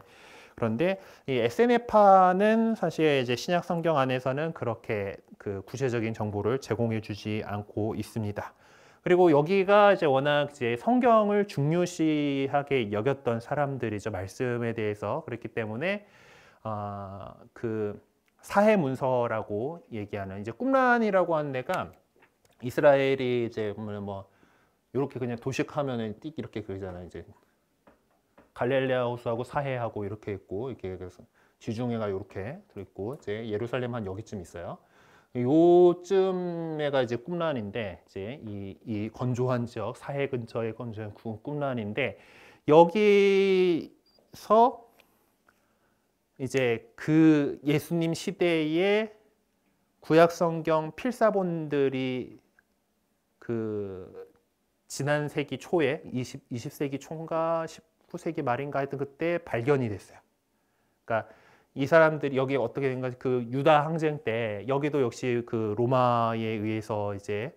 그런데 이 에세네파는 사실 이제 신약 성경 안에서는 그렇게 그 구체적인 정보를 제공해 주지 않고 있습니다. 그리고 여기가 이제 워낙 이제 성경을 중요시하게 여겼던 사람들이죠. 말씀에 대해서. 그렇기 때문에 그 사해 문서라고 얘기하는 이제 쿰란이라고 하는 데가 이스라엘이 이제 뭐 이렇게 그냥 도식하면은 띡 이렇게 그러잖아요. 이제 갈릴레아 호수하고 사해하고 이렇게 있고 이렇게 그래서 지중해가 이렇게 들어있고 이제 예루살렘 한 여기쯤 있어요. 요쯤에가 이제 쿰란인데 이제 이 건조한 지역 사해 근처에 건조한 쿰란인데 여기서 이제 그 예수님 시대의 구약 성경 필사본들이 그 지난 세기 초에 20세기 초인가 19세기 말인가 하여튼 그때 발견이 됐어요. 그러니까 이 사람들이 여기 어떻게 된가 그 유다 항쟁 때 여기도 역시 그 로마에 의해서 이제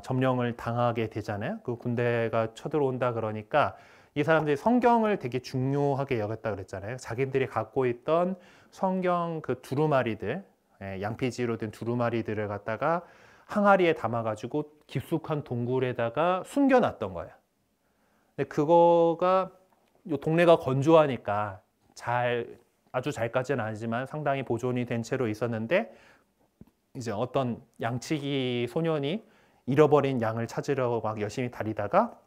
점령을 당하게 되잖아요. 그 군대가 쳐들어온다 그러니까 이 사람들이 성경을 되게 중요하게 여겼다 그랬잖아요. 자기들이 갖고 있던 성경 그 두루마리들, 양피지로 된 두루마리들을 갖다가 항아리에 담아가지고 깊숙한 동굴에다가 숨겨놨던 거예요. 근데 그거가 요 동네가 건조하니까 아주 잘까지는 아니지만 상당히 보존이 된 채로 있었는데 이제 어떤 양치기 소년이 잃어버린 양을 찾으려고 막 열심히 다니다가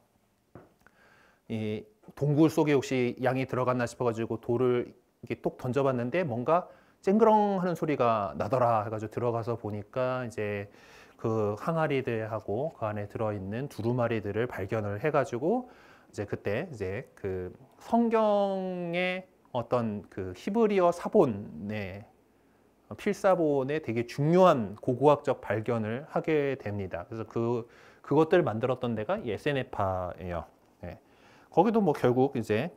이 동굴 속에 혹시 양이 들어갔나 싶어가지고 돌을 이렇게 톡 던져봤는데 뭔가 쨍그렁하는 소리가 나더라 해가지고 들어가서 보니까 이제 그 항아리들하고 그 안에 들어있는 두루마리들을 발견을 해가지고 이제 그때 이제 그 성경의 어떤 그 히브리어 사본의 필사본에 되게 중요한 고고학적 발견을 하게 됩니다. 그래서 그것들을 만들었던 데가 에세네파예요. 네. 거기도 뭐 결국 이제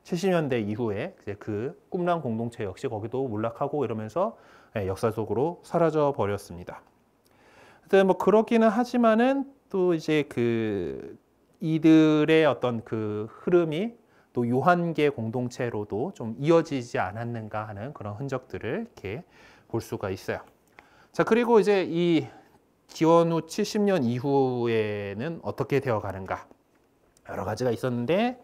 70년대 이후에 이제 그 쿰란 공동체 역시 거기도 몰락하고 이러면서 역사 속으로 사라져 버렸습니다. 하여튼 뭐 그렇기는 하지만은 또 이제 그 이들의 어떤 그 흐름이 또 요한계 공동체로도 좀 이어지지 않았는가 하는 그런 흔적들을 이렇게 볼 수가 있어요. 자, 그리고 이제 이 기원 후 70년 이후에는 어떻게 되어 가는가? 여러 가지가 있었는데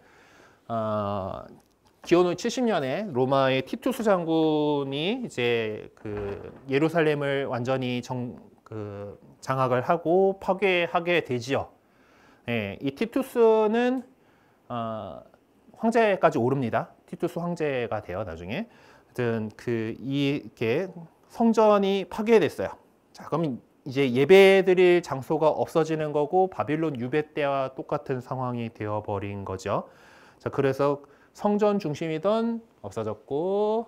기원 후 70년에 로마의 티투스 장군이 이제 그 예루살렘을 완전히 장악을 하고 파괴하게 되지요. 예, 이 티투스는 황제까지 오릅니다. 티투스 황제가 돼요, 나중에. 하여튼 이게 성전이 파괴됐어요. 자, 그럼 이제 예배드릴 장소가 없어지는 거고 바빌론 유배 때와 똑같은 상황이 되어 버린 거죠. 자, 그래서 성전 중심이던 없어졌고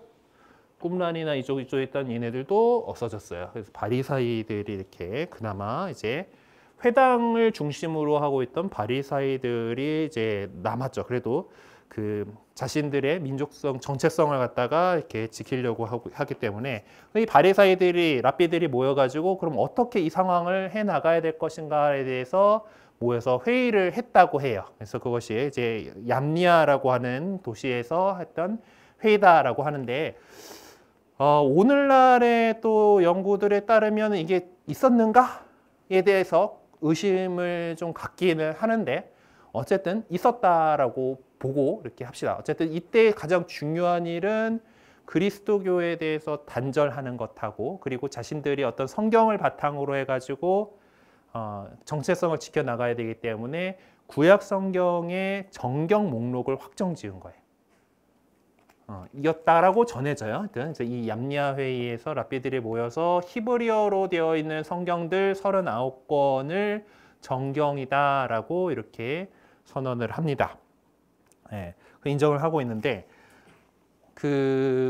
쿰란이나 이쪽에 있던 얘네들도 없어졌어요. 그래서 바리사이들이 이렇게 그나마 이제 회당을 중심으로 하고 있던 바리사이들이 이제 남았죠. 그래도 그 자신들의 민족성, 정체성을 갖다가 이렇게 지키려고 하기 때문에 이 바리사이들이 랍비들이 모여가지고 그럼 어떻게 이 상황을 해 나가야 될 것인가에 대해서 모여서 회의를 했다고 해요. 그래서 그것이 이제 얌니아라고 하는 도시에서 했던 회의다라고 하는데 오늘날의 또 연구들에 따르면 이게 있었는가에 대해서 의심을 좀 갖기는 하는데 어쨌든 있었다라고 보고 이렇게 합시다. 어쨌든 이때 가장 중요한 일은 그리스도교에 대해서 단절하는 것하고 그리고 자신들이 어떤 성경을 바탕으로 해가지고 정체성을 지켜나가야 되기 때문에 구약 성경의 정경 목록을 확정 지은 거예요. 이었다라고 전해져요. 그래서 이 얌니아 회의에서 랍비들이 모여서 히브리어로 되어 있는 성경들 39권을 정경이다라고 이렇게 선언을 합니다. 네, 인정을 하고 있는데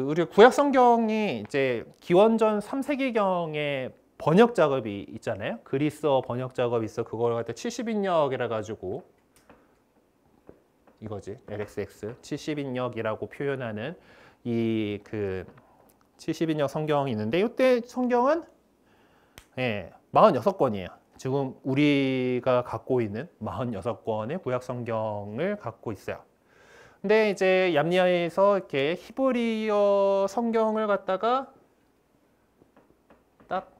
우리 구약 성경이 이제 기원전 3세기경에 번역 작업이 있잖아요. 그리스어 번역 작업이 있어. 그걸 갖다 70인역이라 가지고 이거지. LXX 70인역이라고 표현하는 이 70인역 성경이 있는데 이때 성경은 46권이에요. 지금 우리가 갖고 있는 46권의 구약 성경을 갖고 있어요. 근데 이제 얌니아에서 이렇게 히브리어 성경을 갖다가 딱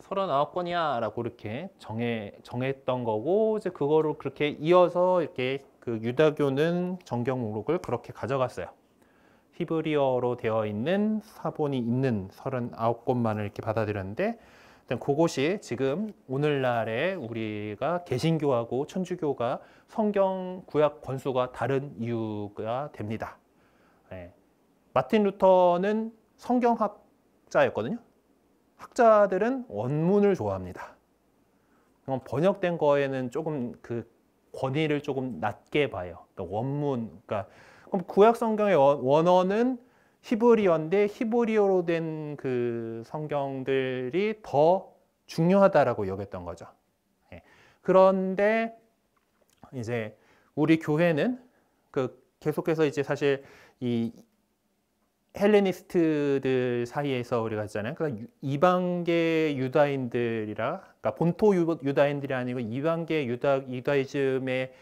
39권이야 라고 이렇게 정했던 거고, 이제 그거를 그렇게 이어서 이렇게 그 유다교는 정경 목록을 그렇게 가져갔어요. 히브리어로 되어 있는 사본이 있는 39권만을 이렇게 받아들였는데, 일단 그것이 지금 오늘날에 우리가 개신교하고 천주교가 성경 구약 권수가 다른 이유가 됩니다. 네. 마틴 루터는 성경학자였거든요. 학자들은 원문을 좋아합니다. 번역된 거에는 조금 그 권위를 조금 낮게 봐요. 그러니까 원문, 그러니까 그럼 구약 성경의 원어는 히브리어인데 히브리어로 된 그 성경들이 더 중요하다라고 여겼던 거죠. 예. 그런데 이제 우리 교회는 그 계속해서 이제 사실 이 헬레니스트들 사이에서 우리가 했잖아요. 그러니까 이방계 유다인들이라, 그러니까 본토 유다인들이 아니고 이방계 유다이즘의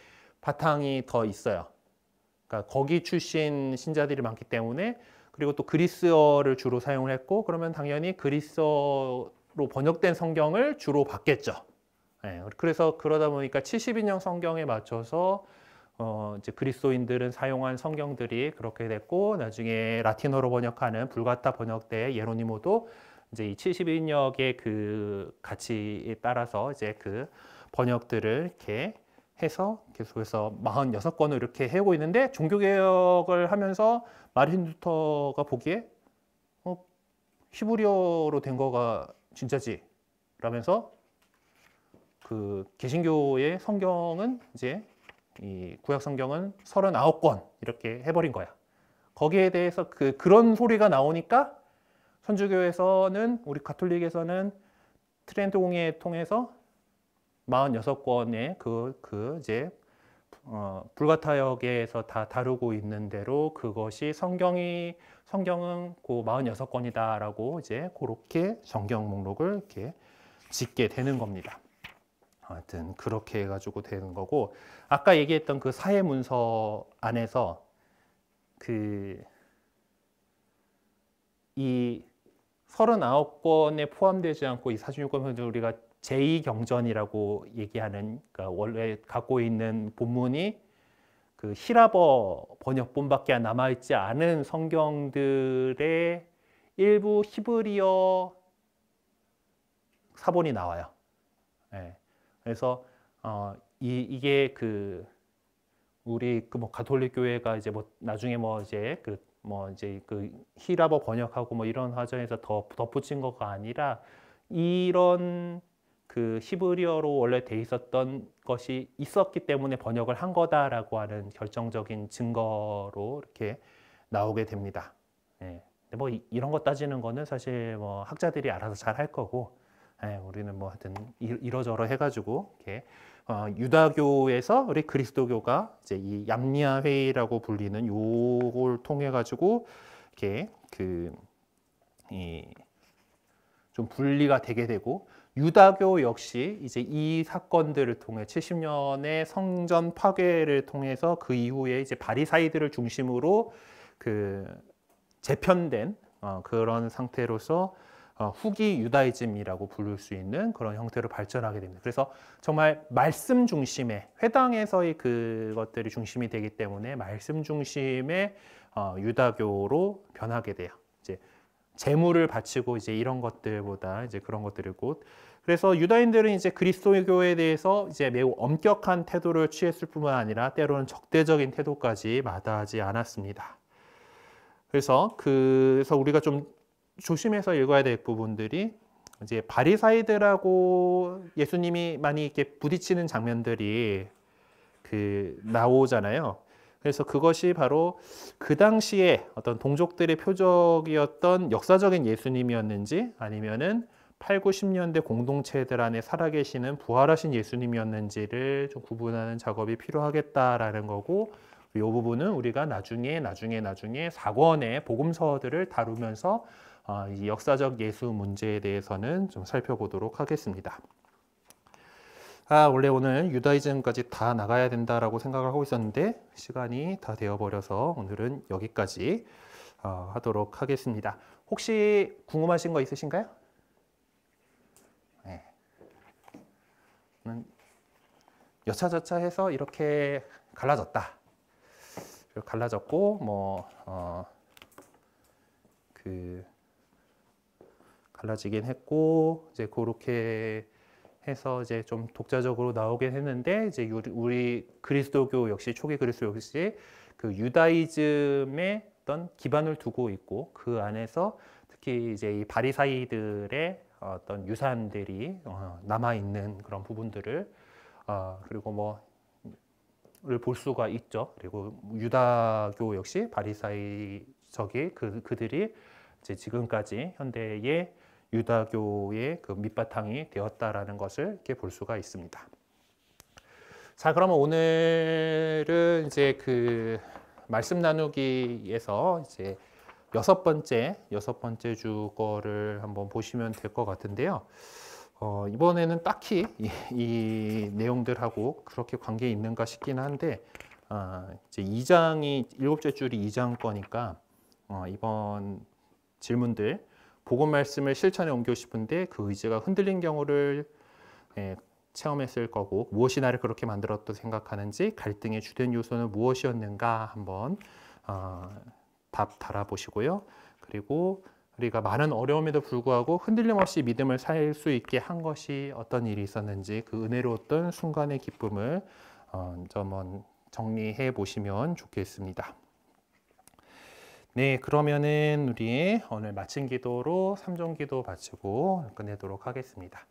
바탕이 더 있어요. 그러니까 거기 출신 신자들이 많기 때문에, 그리고 또 그리스어를 주로 사용을 했고, 그러면 당연히 그리스어로 번역된 성경을 주로 받겠죠. 네, 그래서 그러다 보니까 70인형 성경에 맞춰서 이제 그리스도인들은 사용한 성경들이 그렇게 됐고, 나중에 라틴어로 번역하는 불가타 번역대 예로니모도 이제 이 70인역의 그 가치에 따라서 이제 그 번역들을 이렇게 해서 계속해서 46권을 이렇게 해오고 있는데, 종교개혁을 하면서 마틴 루터가 보기에 히브리어로 된 거가 진짜지 라면서 그 개신교의 성경은 이제 이 구약 성경은 39권 이렇게 해버린 거야. 거기에 대해서 그런 소리가 나오니까 천주교에서는, 우리 가톨릭에서는 트렌트 공의회 통해서 46권의 이제 불가타역에서 다 다루고 있는 대로 그것이 성경은 그 46권이다라고 이제 그렇게 정경 목록을 이렇게 짓게 되는 겁니다. 하여튼 그렇게 해가지고 되는 거고, 아까 얘기했던 그 사회문서 안에서 이 39권에 포함되지 않고 이 46권을 우리가 제2경전이라고 얘기하는, 그러니까 원래 갖고 있는 본문이 그 히라버 번역본밖에 남아있지 않은 성경들의 일부 히브리어 사본이 나와요. 네. 그래서 이게 우리 뭐 가톨릭 교회가 이제 뭐 나중에 이제 그 히라버 번역하고 뭐 이런 과정에서 더 덧붙인 거가 아니라, 이런 그 히브리어로 원래 돼 있었던 것이 있었기 때문에 번역을 한 거다라고 하는 결정적인 증거로 이렇게 나오게 됩니다. 예. 근데 뭐 이런 거 따지는 거는 사실 뭐 학자들이 알아서 잘 할 거고, 예, 우리는 뭐 하여튼 이러저러 해가지고 이렇게 유다교에서 우리 그리스도교가 이제 이 얌리아 회의라고 불리는 요걸 통해 가지고 이렇게 좀 분리가 되게 되고, 유다교 역시 이제 이 사건들을 통해 70년의 성전 파괴를 통해서 그 이후에 이제 바리사이들을 중심으로 재편된 그런 상태로서 후기 유다이즘이라고 부를 수 있는 그런 형태로 발전하게 됩니다. 그래서 정말 말씀 중심의, 회당에서의 그것들이 중심이 되기 때문에 말씀 중심의 유다교로 변하게 돼요. 이제 재물을 바치고 이제 이런 것들보다 이제 그런 것들이고, 그래서 유다인들은 이제 그리스도교에 대해서 이제 매우 엄격한 태도를 취했을 뿐만 아니라 때로는 적대적인 태도까지 마다하지 않았습니다. 그래서 우리가 좀 조심해서 읽어야 될 부분들이, 이제 바리사이들하고 예수님이 많이 이렇게 부딪히는 장면들이 나오잖아요. 그래서 그것이 바로 그 당시에 어떤 동족들의 표적이었던 역사적인 예수님이었는지, 아니면은 8, 90년대 공동체들 안에 살아계시는 부활하신 예수님이었는지를 좀 구분하는 작업이 필요하겠다라는 거고, 이 부분은 우리가 나중에 4권의 복음서들을 다루면서 이 역사적 예수 문제에 대해서는 좀 살펴보도록 하겠습니다. 원래 오늘 유다이즘까지 다 나가야 된다라고 생각을 하고 있었는데 시간이 다 되어버려서 오늘은 여기까지 하도록 하겠습니다. 혹시 궁금하신 거 있으신가요? 여차저차 해서 이렇게 갈라졌다. 갈라졌고 갈라지긴 했고 이제 그렇게 해서 이제 좀 독자적으로 나오긴 했는데 이제 우리 그리스도교 역시 초기 그리스도 역시 그 유다이즘의 어떤 기반을 두고 있고 그 안에서 특히 이제 이 바리사이들의 어떤 유산들이 남아 있는 그런 부분들을 그리고 를 볼 수가 있죠. 그리고 유다교 역시 바리사이적이 그들이 이제 지금까지 현대의 유다교의 그 밑바탕이 되었다라는 것을 이렇게 볼 수가 있습니다. 자, 그러면 오늘은 이제 그 말씀 나누기에서 이제 여섯 번째 주거를 한번 보시면 될 것 같은데요. 이번에는 딱히 이 내용들하고 그렇게 관계 있는가 싶긴 한데 이제 2장이 7째 줄이 2장 거니까 이번 질문들 복음 말씀을 실천에 옮기고 싶은데 그 의지가 흔들린 경우를 체험했을 거고 무엇이 나를 그렇게 만들었다고 생각하는지 갈등의 주된 요소는 무엇이었는가 한번 답 달아보시고요. 그리고 우리가 많은 어려움에도 불구하고 흔들림 없이 믿음을 살 수 있게 한 것이 어떤 일이 있었는지 그 은혜로웠던 순간의 기쁨을 좀 정리해 보시면 좋겠습니다. 네, 그러면은 우리 오늘 마친 기도로 3종 기도 바치고 끝내도록 하겠습니다.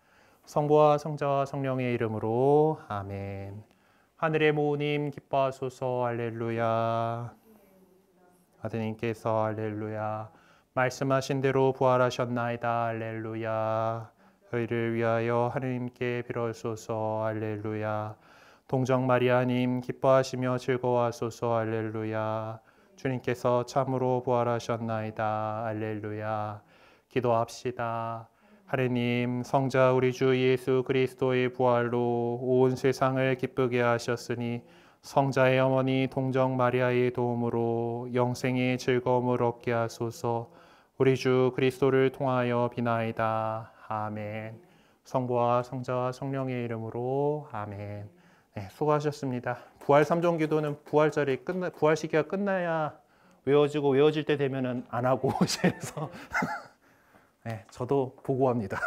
성부와 성자와 성령의 이름으로 아멘. 하늘의 모우님 기뻐하소서. 할렐루야. 아드님께서 할렐루야. 말씀하신 대로 부활하셨나이다. 할렐루야. 저희를 위하여 하느님께 빌어소서. 할렐루야. 동정 마리아님 기뻐하시며 즐거워하소서. 할렐루야. 주님께서 참으로 부활하셨나이다. 할렐루야. 기도합시다. 하느님, 성자 우리 주 예수 그리스도의 부활로 온 세상을 기쁘게 하셨으니 성자의 어머니 동정 마리아의 도움으로 영생의 즐거움을 얻게 하소서. 우리 주 그리스도를 통하여 비나이다. 아멘. 성부와 성자와 성령의 이름으로 아멘. 네, 수고하셨습니다. 부활 3종 기도는 부활 시기가 끝나야 외워지고 외워질 때 되면은 안 하고 그래서 네, 저도 보고합니다.